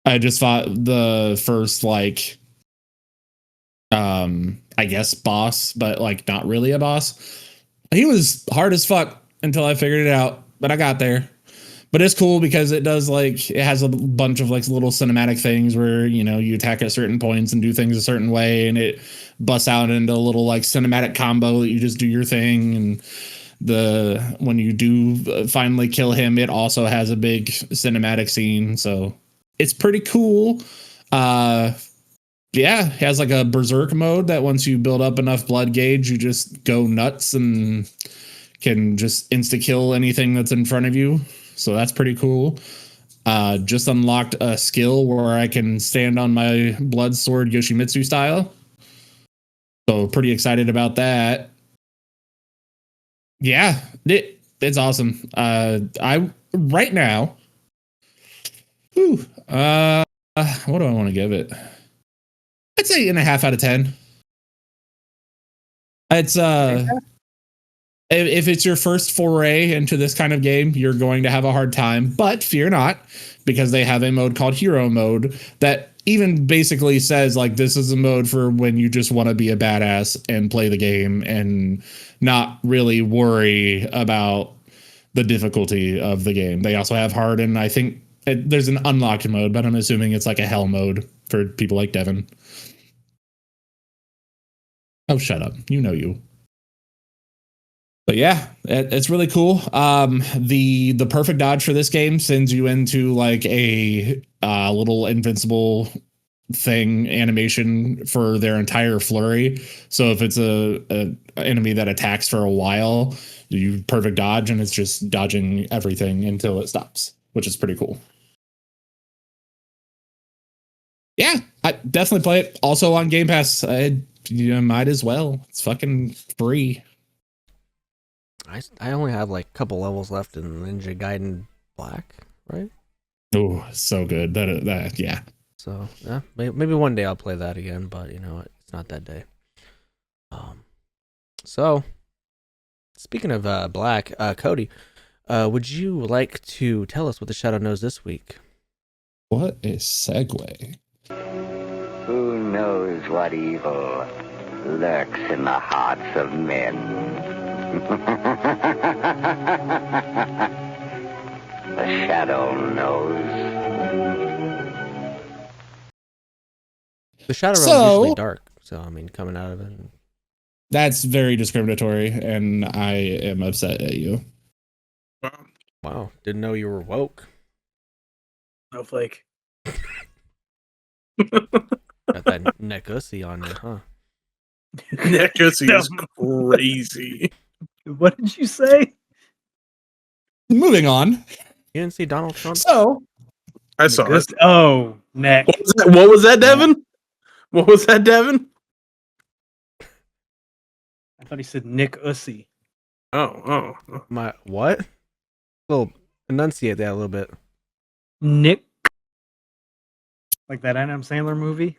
Speaker 4: I just fought the first like I guess boss, but like not really a boss. He was hard as fuck until I figured it out, but I got there. But it's cool because it does like, it has a bunch of like little cinematic things where, you know, you attack at certain points and do things a certain way, and it busts out into a little like cinematic combo that you just do your thing. And when you do finally kill him, it also has a big cinematic scene. So it's pretty cool. Yeah, it has like a berserk mode that once you build up enough blood gauge, you just go nuts and can just insta kill anything that's in front of you. So that's pretty cool. Just unlocked a skill where I can stand on my blood sword Yoshimitsu style. So pretty excited about that. Yeah, it's awesome. I right now. What do I want to give it? I'd say 8.5 out of 10. It's if it's your first foray into this kind of game, you're going to have a hard time, but fear not, because they have a mode called Hero Mode that even basically says like, this is a mode for when you just want to be a badass and play the game and not really worry about the difficulty of the game. They also have hard, and I think there's an unlocked mode, but I'm assuming it's like a hell mode for people like Devin. Oh, shut up. You know you. But yeah, it's really cool. The perfect dodge for this game sends you into like a little invincible thing animation for their entire flurry. So if it's a enemy that attacks for a while, you perfect dodge, and it's just dodging everything until it stops, which is pretty cool. Yeah, I definitely play it. Also on Game Pass. You might as well. It's fucking free.
Speaker 1: I only have like a couple levels left in Ninja Gaiden Black, right?
Speaker 4: Oh, so good. That yeah.
Speaker 1: So yeah, maybe one day I'll play that again, but you know, it's not that day. So speaking of Black, Cody, would you like to tell us what the Shadow knows this week?
Speaker 4: What is segue?
Speaker 6: Who knows what evil lurks in the hearts of men? The Shadow knows.
Speaker 1: The Shadow Realm is usually dark, so I mean, coming out of it.
Speaker 4: That's very discriminatory, and I am upset at you.
Speaker 1: Wow, didn't know you were woke.
Speaker 2: Snowflake.
Speaker 1: Got that neck ussy on you, huh?
Speaker 3: Neck ussy is crazy.
Speaker 2: What did you say?
Speaker 4: Moving on.
Speaker 1: You didn't see Donald Trump?
Speaker 4: So
Speaker 3: I saw it.
Speaker 2: Oh, neck.
Speaker 3: What was that, Devin? What was that, Devin?
Speaker 2: I thought he said Nick Ussy.
Speaker 3: Oh.
Speaker 1: My what? Well, enunciate that a little bit.
Speaker 2: Nick. Like that Adam Sandler movie?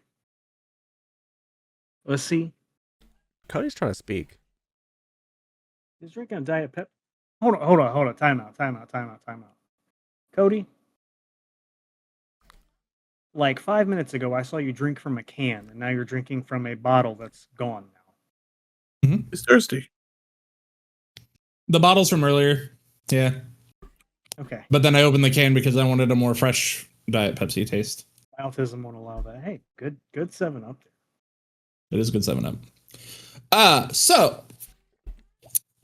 Speaker 2: Ussy?
Speaker 1: Cody's trying to speak.
Speaker 2: He's drinking a Diet Pep. Hold on. Time out. Cody? Like 5 minutes ago, I saw you drink from a can, and now you're drinking from a bottle that's gone now.
Speaker 3: He's thirsty.
Speaker 4: the bottles from earlier. Yeah.
Speaker 2: Okay.
Speaker 4: But then I opened the can because I wanted a more fresh Diet Pepsi taste.
Speaker 2: My autism won't allow that. Hey, good 7-Up.
Speaker 4: It is a good 7-Up. So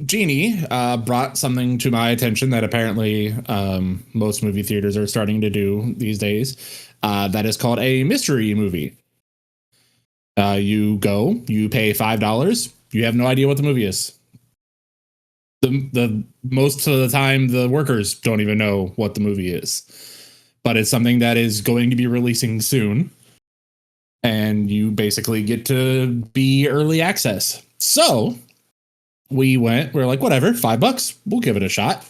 Speaker 4: Jeannie brought something to my attention that apparently most movie theaters are starting to do these days. That is called a mystery movie. You go, you pay $5, you have no idea what the movie is. The most of the time, the workers don't even know what the movie is, but it's something that is going to be releasing soon, and you basically get to be early access. So we're like, whatever, $5, we'll give it a shot.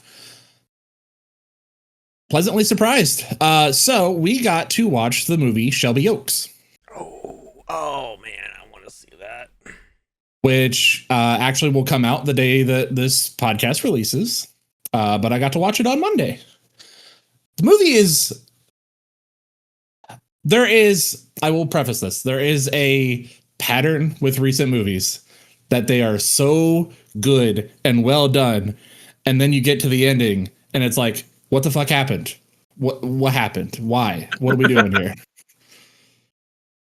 Speaker 4: Pleasantly surprised. So we got to watch the movie Shelby Oaks.
Speaker 1: Oh man, I want to see that.
Speaker 4: Which actually will come out the day that this podcast releases. But I got to watch it on Monday. The movie I will preface this, there is a pattern with recent movies that they are so good and well done. And then you get to the ending and it's like, what the fuck happened? What happened? Why? What are we doing here?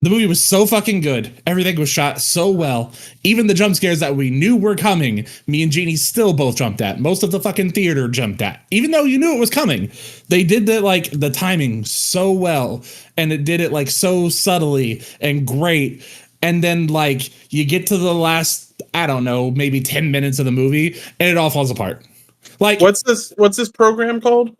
Speaker 4: The movie was so fucking good. Everything was shot so well. Even the jump scares that we knew were coming, me and Jeannie still both jumped at. Most of the fucking theater jumped at. Even though you knew it was coming. They did the timing so well. And it did it like so subtly and great. And then like you get to the last, I don't know, maybe 10 minutes of the movie and it all falls apart. Like
Speaker 3: What's this program called?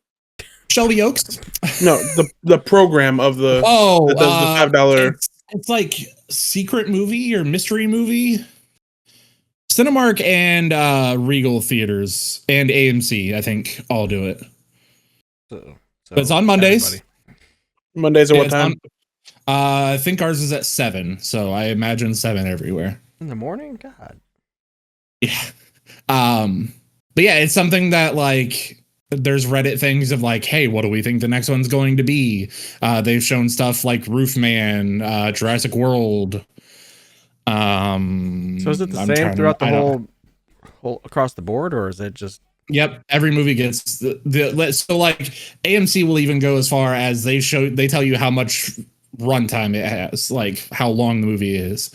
Speaker 4: Shelby Oaks?
Speaker 3: No, the program of the that does the $5.
Speaker 4: It's like secret movie or mystery movie. Cinemark and Regal Theaters and AMC, I think, all do it.
Speaker 1: So
Speaker 4: But it's on Mondays.
Speaker 1: everybody.
Speaker 3: Mondays at what
Speaker 4: It's
Speaker 3: time?
Speaker 4: I think ours is at 7, so I imagine 7 everywhere.
Speaker 1: In the morning? God.
Speaker 4: Yeah. But yeah, it's something that like there's Reddit things of like, hey, what do we think the next one's going to be? They've shown stuff like Roofman, Jurassic World.
Speaker 1: So is it the same throughout the whole across the board, or is it just?
Speaker 4: Yep, every movie gets so like AMC will even go as far as they tell you how much runtime it has, like how long the movie is.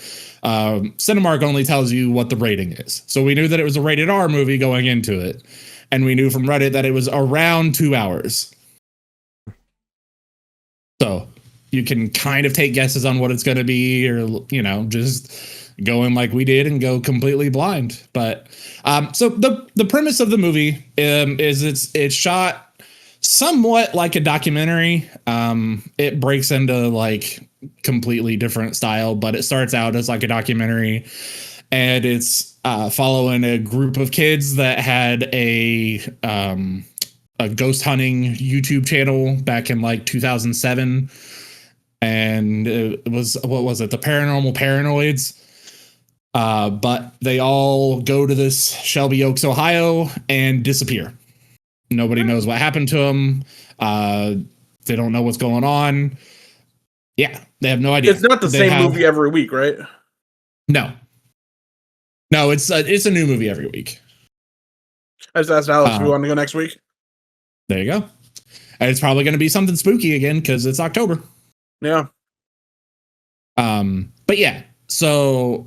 Speaker 4: Cinemark only tells you what the rating is. So we knew that it was a rated R movie going into it. And we knew from Reddit that it was around 2 hours. So you can kind of take guesses on what it's going to be, or, you know, just go in like we did and go completely blind. But so the premise of the movie is it's shot somewhat like a documentary. It breaks into like completely different style, but it starts out as like a documentary. And it's following a group of kids that had a ghost hunting YouTube channel back in like 2007. And it was, what was it? The Paranormal Paranoids. But they all go to this Shelby Oaks, Ohio and disappear. Nobody knows what happened to them. They don't know what's going on. Yeah, they have no idea.
Speaker 3: It's not the same movie every week, right?
Speaker 4: No, it's a new movie every week.
Speaker 3: I just asked Alex if we want to go next week.
Speaker 4: There you go. And it's probably going to be something spooky again because it's October.
Speaker 3: Yeah.
Speaker 4: But yeah, so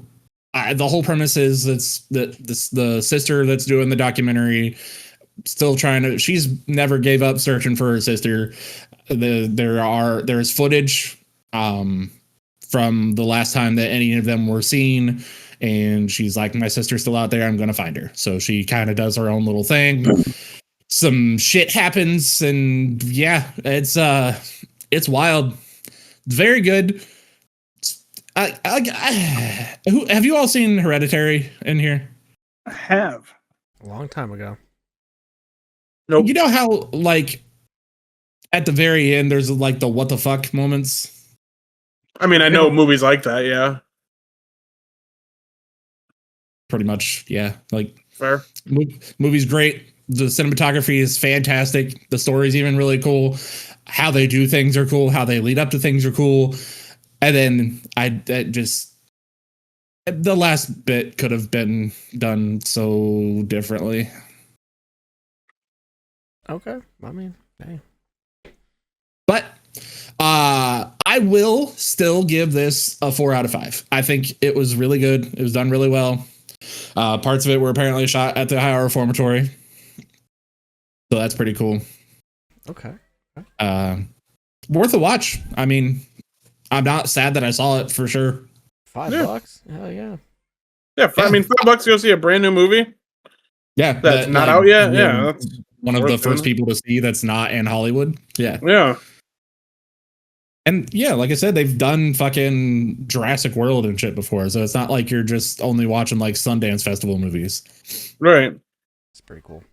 Speaker 4: the whole premise is the sister that's doing the documentary still she's never gave up searching for her sister. There's footage from the last time that any of them were seen. And she's like, my sister's still out there. I'm going to find her. So she kind of does her own little thing. Some shit happens. And yeah, it's wild. Very good. Have you all seen Hereditary in here?
Speaker 2: I have.
Speaker 1: A long time ago.
Speaker 3: Nope.
Speaker 4: You know how like at the very end, there's like the what the fuck moments.
Speaker 3: I mean, I know movies like that. Yeah.
Speaker 4: Pretty much, yeah. Like,
Speaker 3: Fair.
Speaker 4: Movie's great. The cinematography is fantastic. The story's even really cool. How they do things are cool. How they lead up to things are cool. And then the last bit could have been done so differently.
Speaker 1: Okay. I mean, hey.
Speaker 4: But I will still give this a 4 out of 5. I think it was really good. It was done really well. Parts of it were apparently shot at the Ohio Reformatory. So that's pretty cool.
Speaker 1: Okay.
Speaker 4: Worth a watch. I mean, I'm not sad that I saw it for sure.
Speaker 1: $5? Hell yeah.
Speaker 3: Yeah, I mean, $5 to go see a brand new movie
Speaker 4: Yeah.
Speaker 3: that's not out yet. Yeah, that's
Speaker 4: one of the
Speaker 3: worth
Speaker 4: first
Speaker 3: doing.
Speaker 4: people to see that's not in Hollywood. Yeah.
Speaker 3: Yeah.
Speaker 4: And yeah, like I said, they've done fucking Jurassic World and shit before. So it's not like you're just only watching like Sundance Festival movies.
Speaker 3: Right.
Speaker 1: It's pretty cool.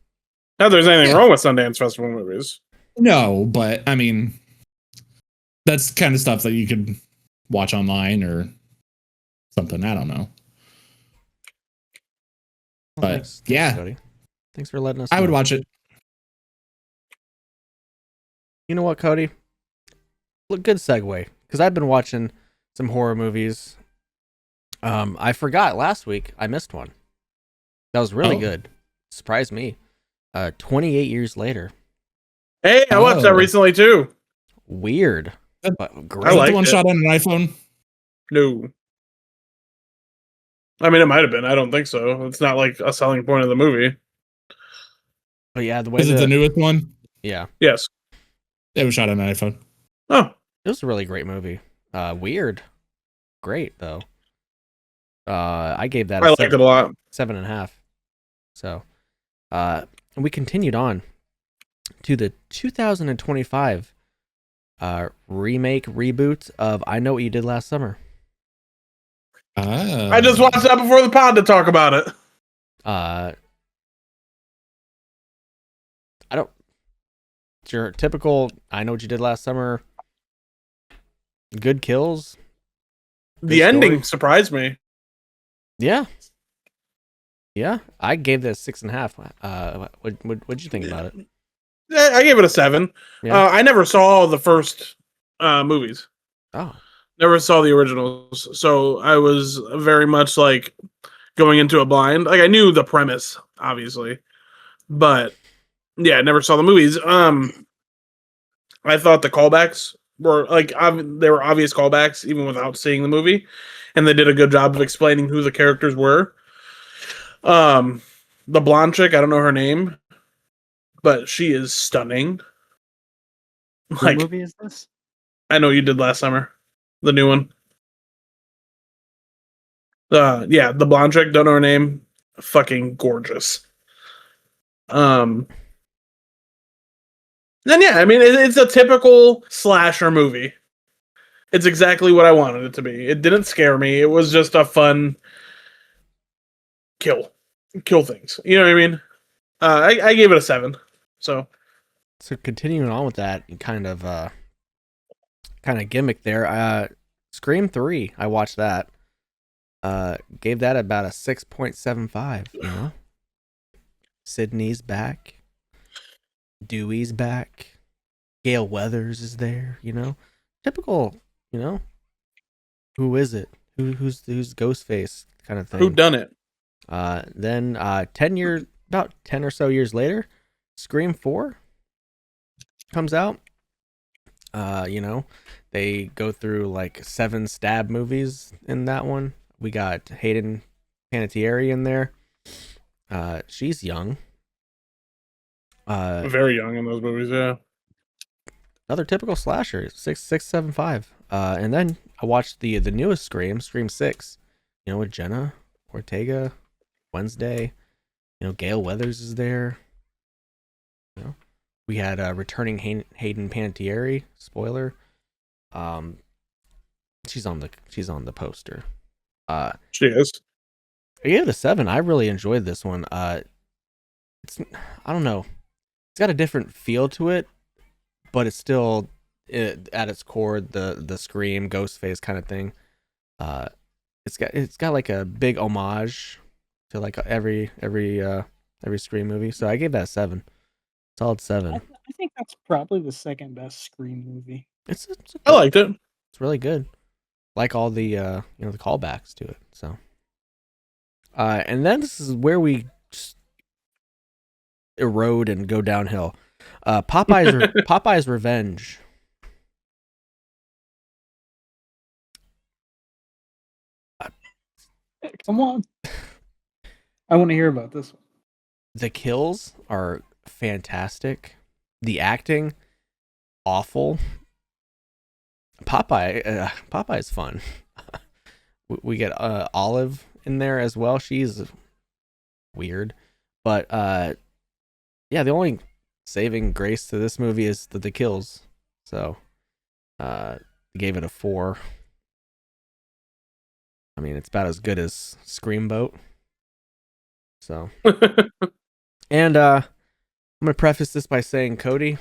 Speaker 3: Not that there's anything wrong with Sundance Festival movies.
Speaker 4: No, but I mean, that's kind of stuff that you could watch online or something. I don't know.
Speaker 1: Well,
Speaker 4: But
Speaker 1: thanks,
Speaker 4: yeah,
Speaker 1: Cody. Thanks for letting us
Speaker 4: I would
Speaker 1: know.
Speaker 4: watch it.
Speaker 1: You know what, Cody? Look, good segue, because I've been watching some horror movies. I forgot last week I missed one. That was really good. Surprised me. 28 years later.
Speaker 3: Hey, I watched that recently too.
Speaker 1: Weird, but
Speaker 3: I
Speaker 1: great.
Speaker 4: Is that
Speaker 3: liked
Speaker 4: the one
Speaker 3: it.
Speaker 4: shot on an iPhone?
Speaker 3: No. I mean, it might have been. I don't think so. It's not like a selling point of the movie.
Speaker 1: But yeah, the way
Speaker 4: Is it the newest one?
Speaker 1: Yeah,
Speaker 3: Yes.
Speaker 4: It was shot on an iPhone.
Speaker 3: Oh,
Speaker 1: it was a really great movie. Weird, great though. I gave that
Speaker 3: I liked it a lot.
Speaker 1: 7.5. So, we continued on to the 2025 remake reboot of I Know What You Did Last Summer.
Speaker 3: I just watched that before the pod to talk about it.
Speaker 1: I don't. It's your typical I Know What You Did Last Summer. Good kills.
Speaker 3: The ending surprised me.
Speaker 1: Yeah. Yeah, I gave this 6.5. What'd you think about it?
Speaker 3: I gave it a 7.
Speaker 1: Yeah.
Speaker 3: I never saw the first movies.
Speaker 1: Oh,
Speaker 3: Never saw the originals, so I was very much like going into it blind. Like I knew the premise, obviously, but yeah, never saw the movies. I thought the callbacks were like they were obvious callbacks even without seeing the movie, and they did a good job of explaining who the characters were. The blonde chick, I don't know her name, but she is stunning.
Speaker 2: What movie is this?
Speaker 3: I Know You Did Last Summer, the new one. Yeah, the blonde chick, don't know her name, fucking gorgeous. Then yeah, I mean it's a typical slasher movie. It's exactly what I wanted it to be. It didn't scare me. It was just a fun kill things. You know what I mean? I gave it a 7. So
Speaker 1: continuing on with that kind of gimmick there. Scream 3, I watched that. Gave that about a 6.75. You know, Sydney's back, Dewey's back, Gale Weathers is there. You know, typical. You know, who is it? Who's Ghostface kind of thing?
Speaker 3: who done it?
Speaker 1: Then about 10 or so years later, Scream 4 comes out. You know, they go through like 7 stab movies in that one. We got Hayden Panettiere in there. She's young.
Speaker 3: Very young in those movies, yeah.
Speaker 1: Another typical slasher, 6.75. And then I watched the newest Scream 6. You know, with Jenna Ortega, Wednesday. You know, Gale Weathers is there. You know, we had returning Hayden Panettiere. Spoiler. She's on the poster.
Speaker 3: She is.
Speaker 1: I gave it a 7. I really enjoyed this one. It's I don't know. It's got a different feel to it, but it's still at its core the Scream Ghostface kind of thing. It's got like a big homage to like every Scream movie. So I gave that a 7. Solid 7.
Speaker 2: I think that's probably the second best Scream movie.
Speaker 3: I liked it.
Speaker 1: It's really good. Like all the the callbacks to it. So and then this is where we just erode and go downhill. Popeye's Revenge.
Speaker 2: Come on. I want to hear about this one.
Speaker 1: The kills are fantastic. The acting, awful. Popeye's fun. We get Olive in there as well. She's weird, but yeah, the only saving grace to this movie is the kills. So gave it a 4. I mean, it's about as good as Screamboat. So, and I'm gonna preface this by saying, Cody,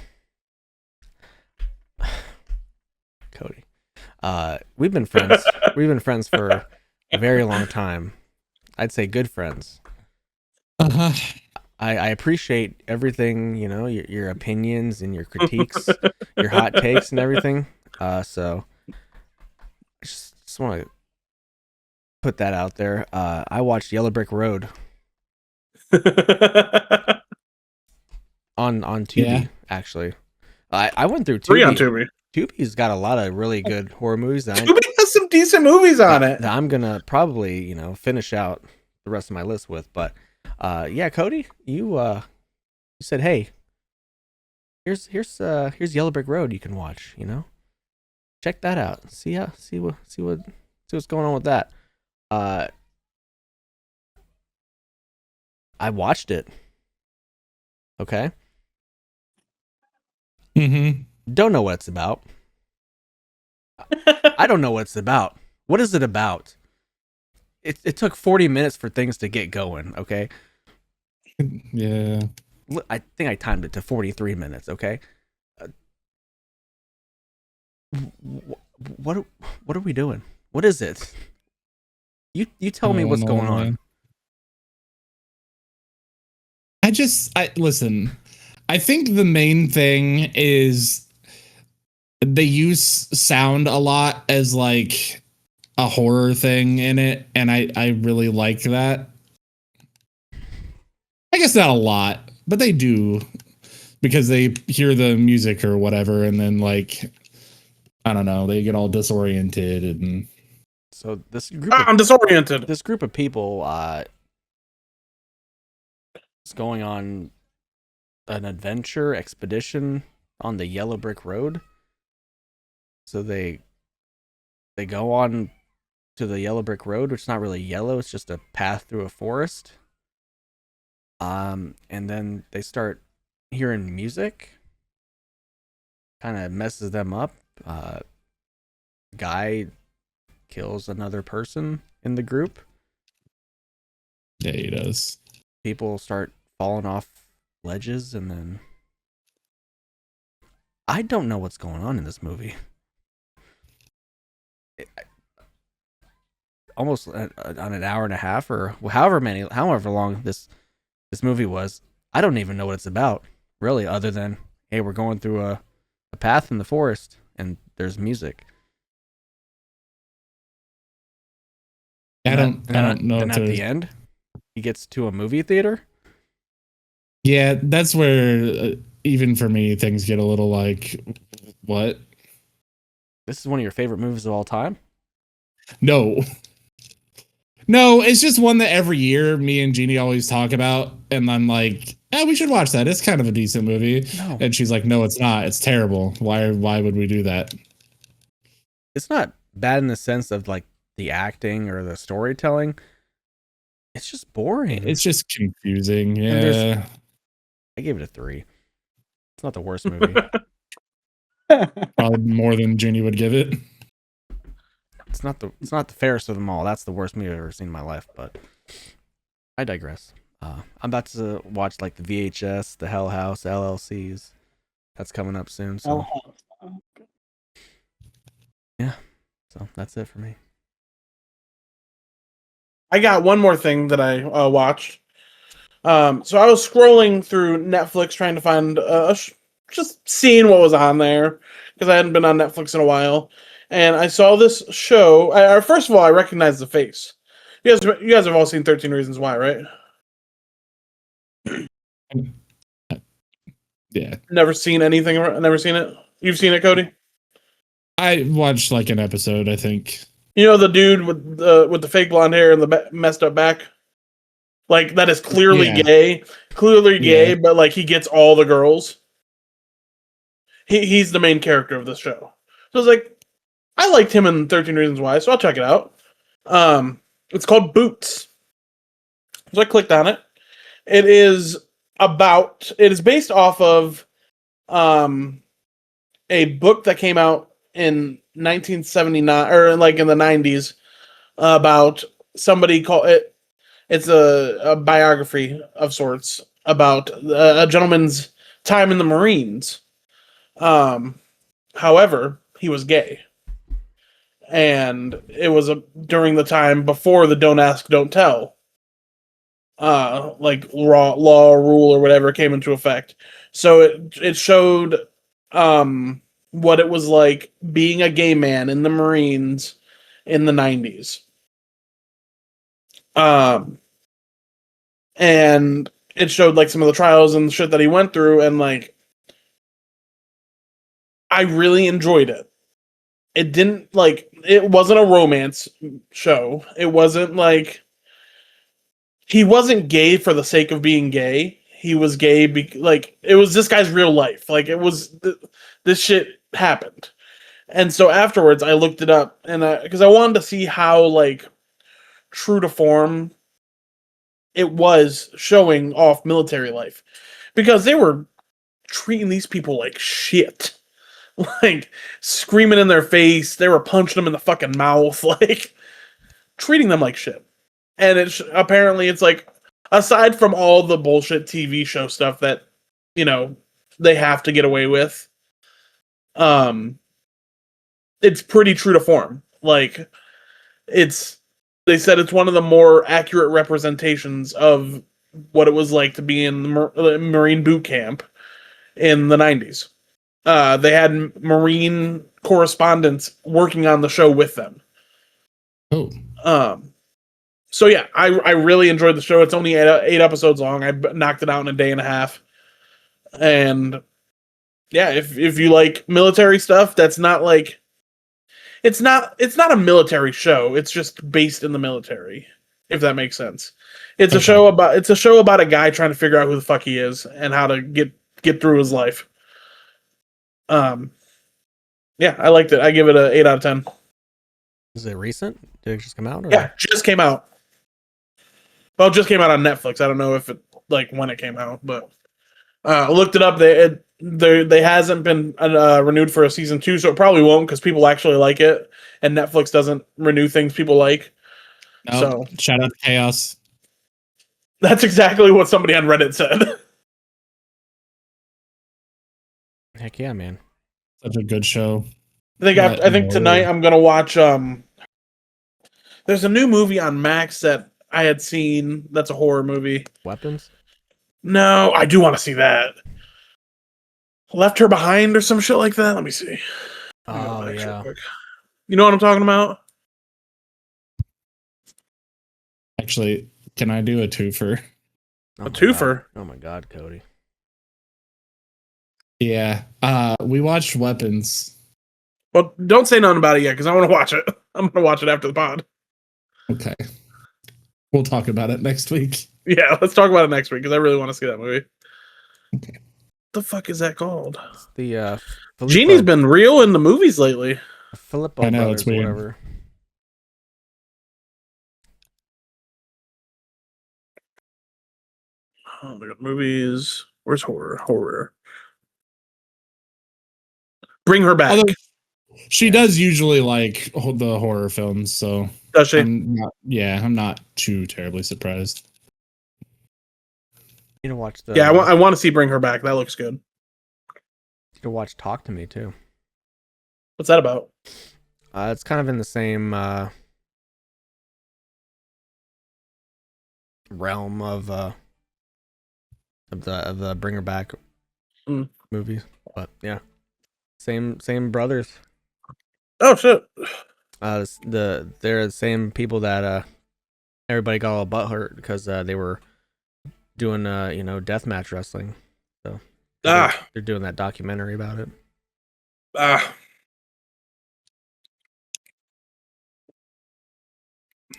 Speaker 1: we've been friends. We've been friends for a very long time. I'd say good friends.
Speaker 4: Uh-huh.
Speaker 1: I appreciate everything, your opinions and your critiques, your hot takes and everything. So I just want to put that out there. I watched Yellow Brick Road on Tubi, actually. I went through Tubi.
Speaker 3: 3 on Tubi.
Speaker 1: Tubi's got a lot of really good horror movies.
Speaker 3: Tubi has some decent movies on it.
Speaker 1: That I'm gonna probably, finish out the rest of my list with. But yeah, Cody, you said, hey, here's Yellow Brick Road you can watch. Check that out. See what's going on with that. I watched it. Okay.
Speaker 4: Mm-hmm.
Speaker 1: Don't know what it's about. I don't know what it's about. What is it about? It took 40 minutes for things to get going, okay?
Speaker 4: Yeah.
Speaker 1: I think I timed it to 43 minutes, okay? What are we doing? What is it? You tell me what's going on.
Speaker 4: Man. I listen. I think the main thing is they use sound a lot as like a horror thing in it, and I really like that. I guess not a lot, but they do, because they hear the music or whatever, and then like, I don't know, they get all disoriented. And
Speaker 1: so this group
Speaker 3: I'm disoriented.
Speaker 1: This group of people is going on an adventure expedition on the Yellow Brick Road. So they go on to the Yellow Brick Road, which is not really yellow, it's just a path through a forest. And then they start hearing music. Kind of messes them up. Guy kills another person in the group.
Speaker 4: yeah, he does.
Speaker 1: People start falling off ledges, and then I don't know what's going on in this movie. Almost on an hour and a half, or however long this movie was. I don't even know what it's about, really, other than, hey, we're going through a path in the forest and there's music.
Speaker 4: I don't know.
Speaker 1: And at the end, he gets to a movie theater.
Speaker 4: Yeah, that's where even for me things get a little like, what?
Speaker 1: This is one of your favorite movies of all time?
Speaker 4: No, it's just one that every year me and Jeannie always talk about, and I'm like, we should watch that. It's kind of a decent movie.
Speaker 1: No.
Speaker 4: And she's like, no, it's not. It's terrible. Why would we do that?
Speaker 1: It's not bad in the sense of like the acting or the storytelling. It's just boring.
Speaker 4: It's just confusing. Yeah.
Speaker 1: I gave it a 3. It's not the worst movie.
Speaker 4: Probably more than Jeannie would give it.
Speaker 1: It's not the fairest of them all. That's the worst movie I've ever seen in my life, but I digress. I'm about to watch like the VHS, the Hell House, LLCs. That's coming up soon. So yeah, so that's it for me.
Speaker 3: I got one more thing that I watched. So I was scrolling through Netflix trying to find just seeing what was on there, because I hadn't been on Netflix in a while, and I saw this show. First of all, I recognized the face. You guys have all seen 13 Reasons Why, right?
Speaker 4: Yeah.
Speaker 3: Never seen anything. Never seen it. You've seen it, Cody?
Speaker 4: I watched like an episode, I think.
Speaker 3: You know the dude with the fake blonde hair and the messed up back? Like, that is clearly
Speaker 4: Yeah.
Speaker 3: gay. Clearly gay,
Speaker 4: Yeah.
Speaker 3: but like he gets all the girls. He's the main character of this show. So it's like, I liked him in 13 Reasons Why, so I'll check it out. It's called Boots. So I clicked on it. It is based off of a book that came out in 1979 or like in the 90s about somebody called it. It's a biography of sorts about a gentleman's time in the Marines. However, he was gay, and it was during the time before the "Don't Ask, Don't Tell" like law rule or whatever came into effect. So it showed what it was like being a gay man in the Marines in the 90s. And it showed like some of the trials and shit that he went through, and like I really enjoyed it. It wasn't a romance show. It wasn't like he wasn't gay for the sake of being gay. He was gay like it was this guy's real life. Like it was this shit happened. And so afterwards I looked it up, and because I wanted to see how like true to form it was showing off military life, because they were treating these people like shit. Like screaming in their face, they were punching them in the fucking mouth, like treating them like shit. And apparently it's like, aside from all the bullshit TV show stuff that, you know, they have to get away with, it's pretty true to form. Like they said it's one of the more accurate representations of what it was like to be in the Marine boot camp in the 90s. They had Marine correspondents working on the show with them.
Speaker 4: Oh.
Speaker 3: So yeah, I really enjoyed the show. It's only 8 episodes long. I knocked it out in a day and a half. And yeah, if you like military stuff, that's not like it's not a military show. It's just based in the military, if that makes sense. It's a show about a guy trying to figure out who the fuck he is and how to get through his life. Yeah, I liked it. I give it a 8 out of 10.
Speaker 1: Is it recent? Did it just come out? Or?
Speaker 3: Yeah, just came out. Well, it just came out on Netflix. I don't know if it like when it came out, but I looked it up. They hasn't been renewed for a season 2, so it probably won't because people actually like it, and Netflix doesn't renew things people like.
Speaker 4: Nope. So shout out to Chaos.
Speaker 3: That's exactly what somebody on Reddit said.
Speaker 1: Heck yeah, man!
Speaker 4: Such a good show.
Speaker 3: I think tonight I'm gonna watch. There's a new movie on Max that I had seen. That's a horror movie.
Speaker 1: Weapons?
Speaker 3: No, I do want to see that. Left Her Behind or some shit like that. Let me see.
Speaker 1: Oh yeah.
Speaker 3: You know what I'm talking about?
Speaker 4: Actually, can I do a twofer?
Speaker 3: A twofer?
Speaker 1: Oh my god, Cody.
Speaker 4: Yeah. We watched Weapons.
Speaker 3: Well, don't say nothing about it yet, because I want to watch it. I'm going to watch it after the pod.
Speaker 4: Okay. We'll talk about it next week.
Speaker 3: Yeah, let's talk about it next week, because I really want to see that movie.
Speaker 4: Okay.
Speaker 3: What the fuck is that called?
Speaker 1: It's the
Speaker 3: Genie's been real in the movies lately.
Speaker 1: Filippo
Speaker 4: I know,
Speaker 1: Brothers,
Speaker 4: it's weird.
Speaker 1: whatever.
Speaker 3: Oh, they got movies. Where's horror? Horror. Bring Her Back.
Speaker 4: Although she does usually like the horror films, so
Speaker 3: Does she?
Speaker 4: I'm not too terribly surprised.
Speaker 1: You know, watch the.
Speaker 3: Yeah, I want to see Bring Her Back. That looks good.
Speaker 1: You can watch Talk to Me too.
Speaker 3: What's that about?
Speaker 1: It's kind of in the same realm of the Bring Her Back movies, but yeah, same brothers.
Speaker 3: Oh shit!
Speaker 1: They're the same people that everybody got all butthurt because they were doing deathmatch wrestling. So They're doing that documentary about it.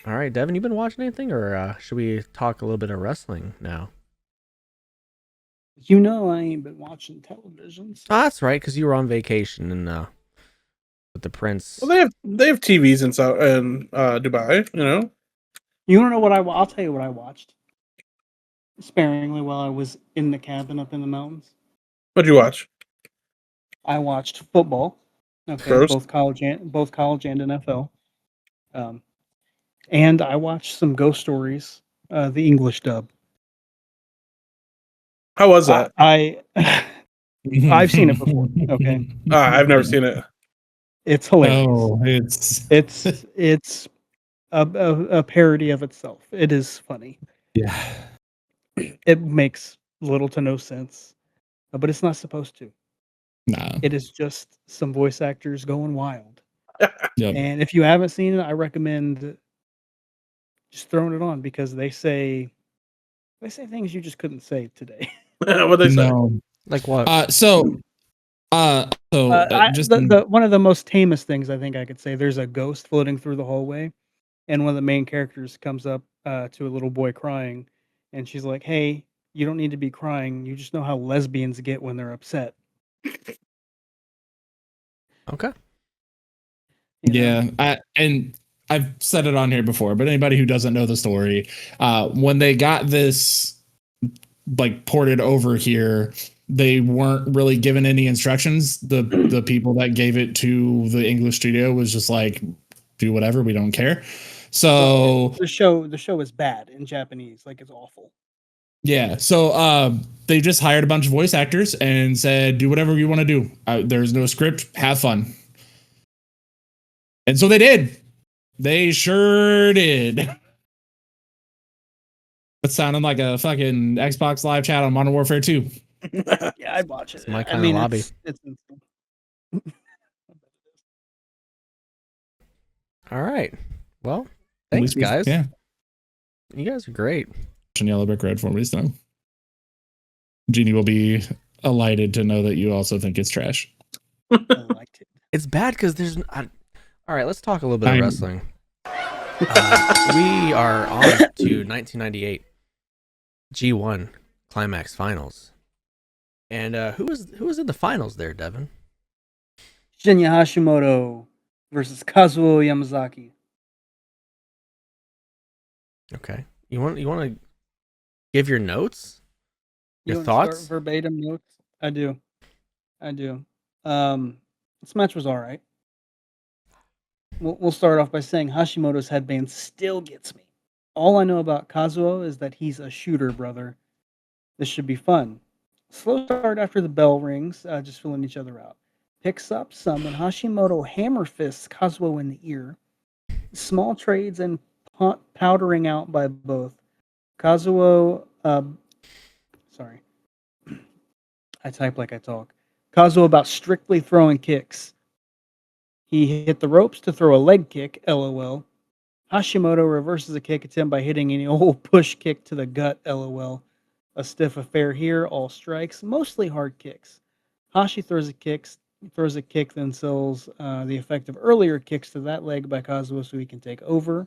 Speaker 1: All right, Devin, you been watching anything, or should we talk a little bit of wrestling now?
Speaker 2: You know, I ain't been watching television. So.
Speaker 1: Oh, that's right, because you were on vacation and with the prince.
Speaker 3: Well, they have TVs in Dubai. You know.
Speaker 2: You want to know what I'll tell you what I watched sparingly while I was in the cabin up in the mountains.
Speaker 3: What'd you watch?
Speaker 2: I watched football. Okay,
Speaker 3: Gross.
Speaker 2: both college and NFL. And I watched some Ghost Stories, the English dub.
Speaker 3: How was that?
Speaker 2: I've seen it before. Okay,
Speaker 3: I've never seen it.
Speaker 2: it's hilarious.
Speaker 4: Oh,
Speaker 2: It's a parody of itself. It is funny.
Speaker 4: Yeah.
Speaker 2: It makes little to no sense, but it's not supposed to.
Speaker 4: Nah.
Speaker 2: It is just some voice actors going wild.
Speaker 4: Yep.
Speaker 2: And if you haven't seen it, I recommend just throwing it on because they say things you just couldn't say today.
Speaker 3: What they say?
Speaker 4: No.
Speaker 1: Like what?
Speaker 4: Just
Speaker 2: One of the most tamest things I think I could say. There's a ghost floating through the hallway, and one of the main characters comes up to a little boy crying, and she's like, "Hey, you don't need to be crying. You just know how lesbians get when they're upset."
Speaker 1: Okay.
Speaker 2: You know?
Speaker 4: Yeah, I've said it on here before, but anybody who doesn't know the story, when they got this like ported over here, they weren't really given any instructions. The people that gave it to the English studio was just like, do whatever, we don't care. So
Speaker 2: the show is bad in Japanese, like it's awful.
Speaker 4: yeah, so they just hired a bunch of voice actors and said, do whatever you want to do. There's no script, have fun. And so they did. They sure did. It sounded like a fucking Xbox live chat on Modern Warfare 2.
Speaker 2: Yeah, I'd watch it.
Speaker 1: It's my kind of lobby.
Speaker 2: It's
Speaker 1: All right. Well, thanks, guys.
Speaker 4: Yeah.
Speaker 1: You guys are great.
Speaker 4: Yellow Brick Road for me this time. Jeannie will be elated to know that you also think it's trash.
Speaker 2: I liked it.
Speaker 1: It's bad because there's. All right, let's talk a little bit of wrestling. We are on to 1998 G1 Climax Finals, and who was in the finals there, Devin?
Speaker 2: Shinya Hashimoto versus Kazuo Yamazaki.
Speaker 1: Okay, you want to give your notes,
Speaker 2: You
Speaker 1: your
Speaker 2: wanna start
Speaker 1: thoughts?
Speaker 2: verbatim notes. I do. This match was all right. We'll start off by saying Hashimoto's headband still gets me. All I know about Kazuo is that he's a shooter, brother. This should be fun. Slow start after the bell rings, just filling each other out. Picks up some when Hashimoto hammer fists Kazuo in the ear. Small trades and powdering out by both. Kazuo, sorry. I type like I talk. Kazuo about strictly throwing kicks. He hit the ropes to throw a leg kick, LOL. Hashimoto reverses a kick attempt by hitting an old push kick to the gut, LOL. A stiff affair here, all strikes, mostly hard kicks. Hashi throws a kick, then sells the effect of earlier kicks to that leg by Kazuo so he can take over.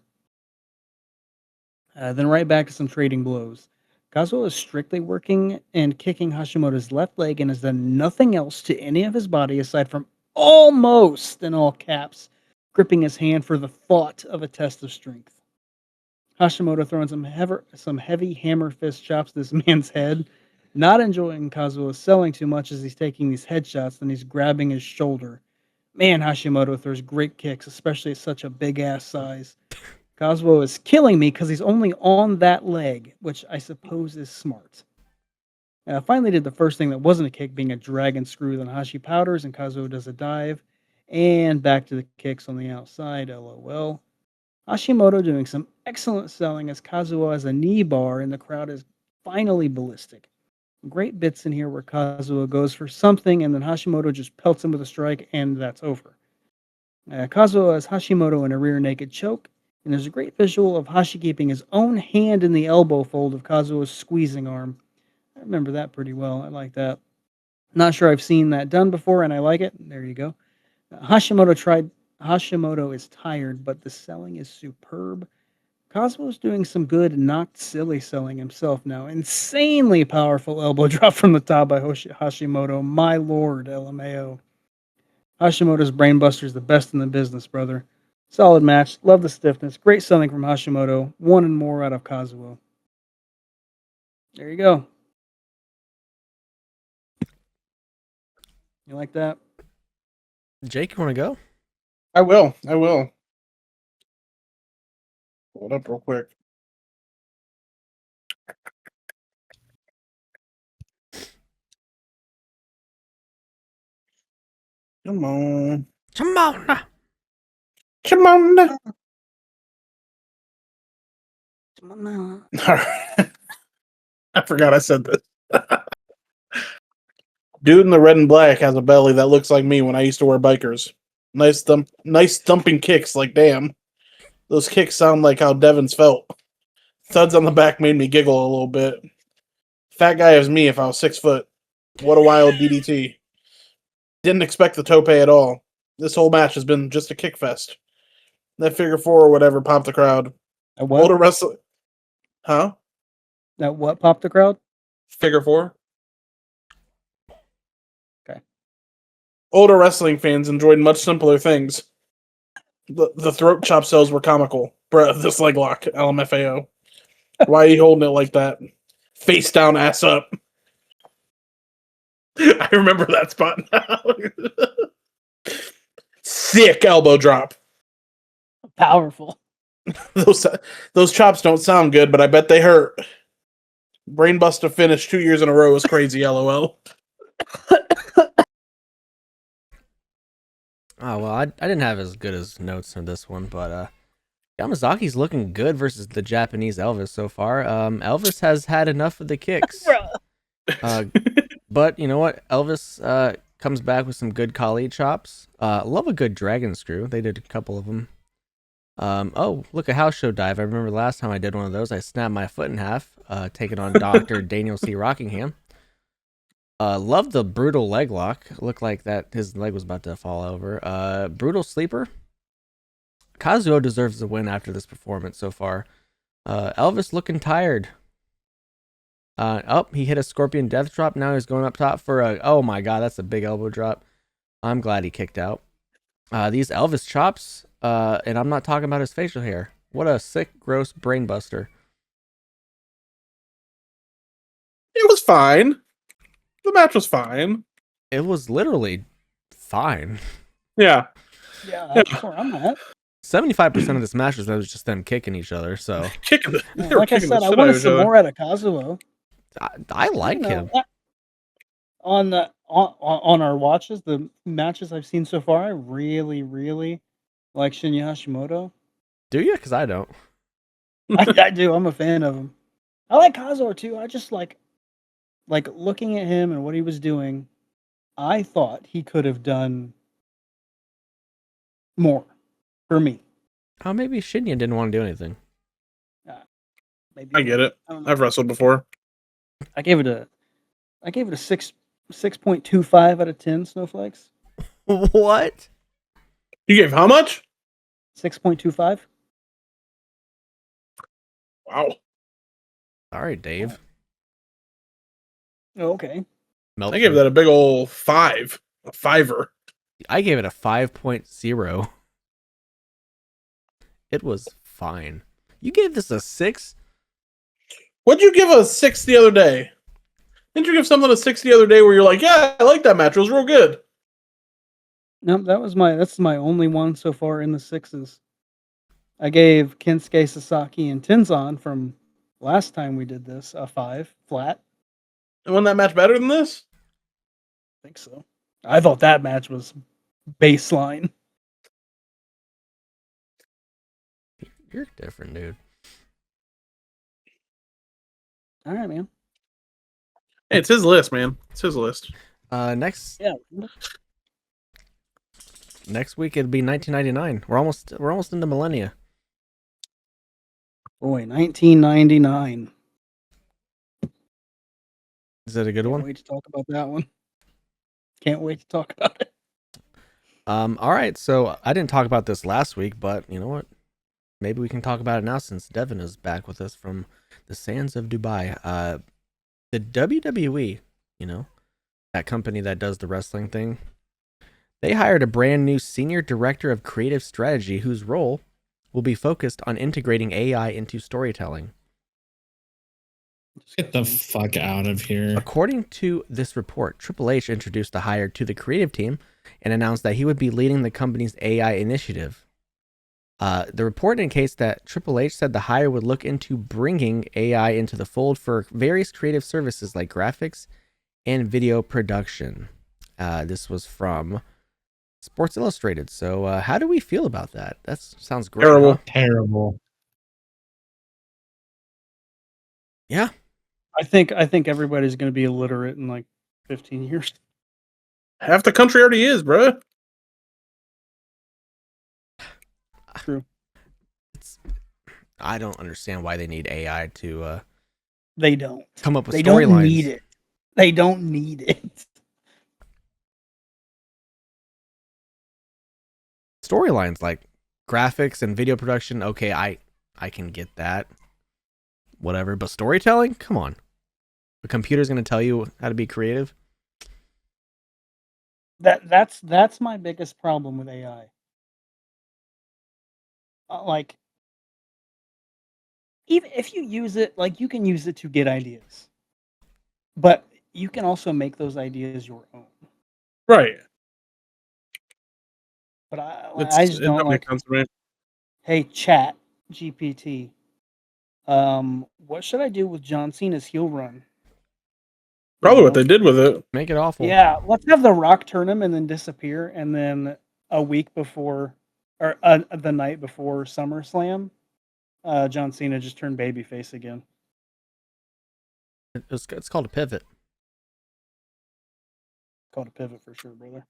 Speaker 2: Then right back to some trading blows. Kazuo is strictly working and kicking Hashimoto's left leg and has done nothing else to any of his body aside from almost, in all caps, gripping his hand for the thought of a test of strength. Hashimoto throwing some heavy hammer fist chops to this man's head, not enjoying Kazuo selling too much as he's taking these headshots, then he's grabbing his shoulder. Man, Hashimoto throws great kicks, especially at such a big-ass size. Kazuo is killing me because he's only on that leg, which I suppose is smart. Finally did the first thing that wasn't a kick, being a dragon screw. Then Hashi powders and Kazuo does a dive. And back to the kicks on the outside, LOL. Hashimoto doing some excellent selling as Kazuo has a knee bar and the crowd is finally ballistic. Great bits in here where Kazuo goes for something and then Hashimoto just pelts him with a strike and that's over. Kazuo has Hashimoto in a rear naked choke, and there's a great visual of Hashi keeping his own hand in the elbow fold of Kazuo's squeezing arm. I remember that pretty well. I like that. Not sure I've seen that done before, and I like it. There you go. Hashimoto is tired, but the selling is superb. Kazuo's doing some good, knocked silly selling himself now. Insanely powerful elbow drop from the top by Hashimoto. My lord, LMAO. Hashimoto's Brainbuster is the best in the business, brother. Solid match. Love the stiffness. Great selling from Hashimoto. 1 and more out of Kazuo. There you go. You like that?
Speaker 1: Jake, you want to go?
Speaker 3: I will. Pull it up real quick. Come on.
Speaker 1: Come on.
Speaker 3: Come on.
Speaker 2: Come on.
Speaker 3: All right. I forgot I said this. Dude in the red and black has a belly that looks like me when I used to wear bikers. Nice thumping kicks, like damn. Those kicks sound like how Devin's felt. Thuds on the back made me giggle a little bit. Fat guy is me if I was 6 foot. What a wild DDT. Didn't expect the tope at all. This whole match has been just a kick fest. That figure 4 or whatever popped the crowd.
Speaker 2: That what?
Speaker 3: Older wrestler. Huh?
Speaker 2: That what popped the crowd?
Speaker 3: Figure 4?
Speaker 2: Okay.
Speaker 3: Older wrestling fans enjoyed much simpler things. The throat chop sells were comical. Bruh, this leg lock, LMFAO. Why are you holding it like that? Face down, ass up. I remember that spot now. Sick elbow drop.
Speaker 2: Powerful.
Speaker 3: Those chops don't sound good, but I bet they hurt. Brainbuster finish 2 years in a row is crazy, LOL.
Speaker 1: Oh, well, I didn't have as good as notes on this one, but Yamazaki's looking good versus the Japanese Elvis so far. Elvis has had enough of the kicks. But you know what? Elvis comes back with some good Kali chops. Love a good dragon screw. They did a couple of them. Oh, look, a house show dive. I remember last time I did one of those, I snapped my foot in half, taking on Dr. Daniel C. Rockingham. Love the brutal leg lock. Looked like that his leg was about to fall over. Brutal sleeper. Kazuo deserves the win after this performance so far. Elvis looking tired. He hit a scorpion death drop. Now he's going up top for a... Oh my god, that's a big elbow drop. I'm glad he kicked out. These Elvis chops, and I'm not talking about his facial hair. What a sick, gross brain buster.
Speaker 3: It was fine. The match was fine.
Speaker 1: It was literally fine.
Speaker 3: Yeah.
Speaker 2: Yeah, that's where I'm at.
Speaker 1: 75% of this match was just them kicking each other, so...
Speaker 3: Kicking the,
Speaker 2: Yeah,
Speaker 3: they were
Speaker 2: like I
Speaker 3: kicking the
Speaker 2: said, I
Speaker 3: shit out
Speaker 2: wanted
Speaker 3: of each
Speaker 2: some
Speaker 3: other.
Speaker 2: more out of Kazuo.
Speaker 1: I like him.
Speaker 2: On our watches, the matches I've seen so far, I really, really like Shinya Hashimoto.
Speaker 1: Do you? Because I don't.
Speaker 2: I do. I'm a fan of him. I like Kazuo too. I just like looking at him and what he was doing. I thought he could have done more for me.
Speaker 1: Oh, maybe Shinya didn't want to do anything.
Speaker 2: Maybe
Speaker 3: I get it.
Speaker 2: I don't know.
Speaker 3: I've wrestled before.
Speaker 2: I gave it a 6.25 out of 10 snowflakes.
Speaker 1: What?
Speaker 3: You gave how much?
Speaker 2: 6.25.
Speaker 3: Wow.
Speaker 1: All right, Dave.
Speaker 2: Oh, okay.
Speaker 3: I gave that a big old 5. A 5er.
Speaker 1: I gave it a 5.0. It was fine. You gave this a 6?
Speaker 3: What'd you give a 6 the other day? Didn't you give something a 6 the other day where you're like, yeah, I like that match. It was real good.
Speaker 2: No, that's my only one so far in the 6s. I gave Kensuke Sasaki and Tenzan from last time we did this a 5 flat.
Speaker 3: And wasn't that match better than this?
Speaker 2: I think so. I thought that match was baseline.
Speaker 1: You're different, dude.
Speaker 2: All right, man.
Speaker 3: Hey, it's his list, man. It's his list.
Speaker 1: Next
Speaker 2: Yeah.
Speaker 1: next week it'll be 1999. We're almost into millennia.
Speaker 2: Boy, 1999.
Speaker 1: Is that a good
Speaker 2: Can't
Speaker 1: one?
Speaker 2: wait to talk about that one. Can't wait to talk about it.
Speaker 1: All right, so I didn't talk about this last week, but you know what? Maybe we can talk about it now since Devin is back with us from the sands of Dubai. The WWE, you know, that company that does the wrestling thing, they hired a brand new senior director of creative strategy whose role will be focused on integrating AI into storytelling.
Speaker 4: Get the fuck out of here.
Speaker 1: According to this report, Triple H introduced the hire to the creative team and announced that he would be leading the company's AI initiative. The report indicates that Triple H said the hire would look into bringing AI into the fold for various creative services like graphics and video production. This was from Sports Illustrated. So how do we feel about that? That sounds great.
Speaker 3: Terrible.
Speaker 1: Huh?
Speaker 4: Terrible.
Speaker 1: Yeah.
Speaker 2: I think everybody's going to be illiterate in like 15 years.
Speaker 3: Half the country already is, bro.
Speaker 2: True.
Speaker 1: I don't understand why they need AI to
Speaker 2: They don't.
Speaker 1: come up with
Speaker 2: They don't
Speaker 1: storylines.
Speaker 2: need it. They don't need it.
Speaker 1: Storylines like graphics and video production. Okay, I can get that. Whatever, but storytelling? Come on. The computer's going to tell you how to be creative?
Speaker 2: That's my biggest problem with AI. Like, even if you use it, like you can use it to get ideas, but you can also make those ideas your own.
Speaker 3: Right.
Speaker 2: But I
Speaker 3: It's,
Speaker 2: I just
Speaker 3: it
Speaker 2: don't
Speaker 3: don't
Speaker 2: like.
Speaker 3: make sense to me.
Speaker 2: Hey, Chat GPT. What should I do with John Cena's heel run?
Speaker 3: Probably what they did with it.
Speaker 1: Make it awful.
Speaker 2: Yeah, let's have The Rock turn him and then disappear, and then a week before, or the night before SummerSlam, John Cena just turned babyface again.
Speaker 1: It's called a pivot.
Speaker 2: Called a pivot for sure, brother.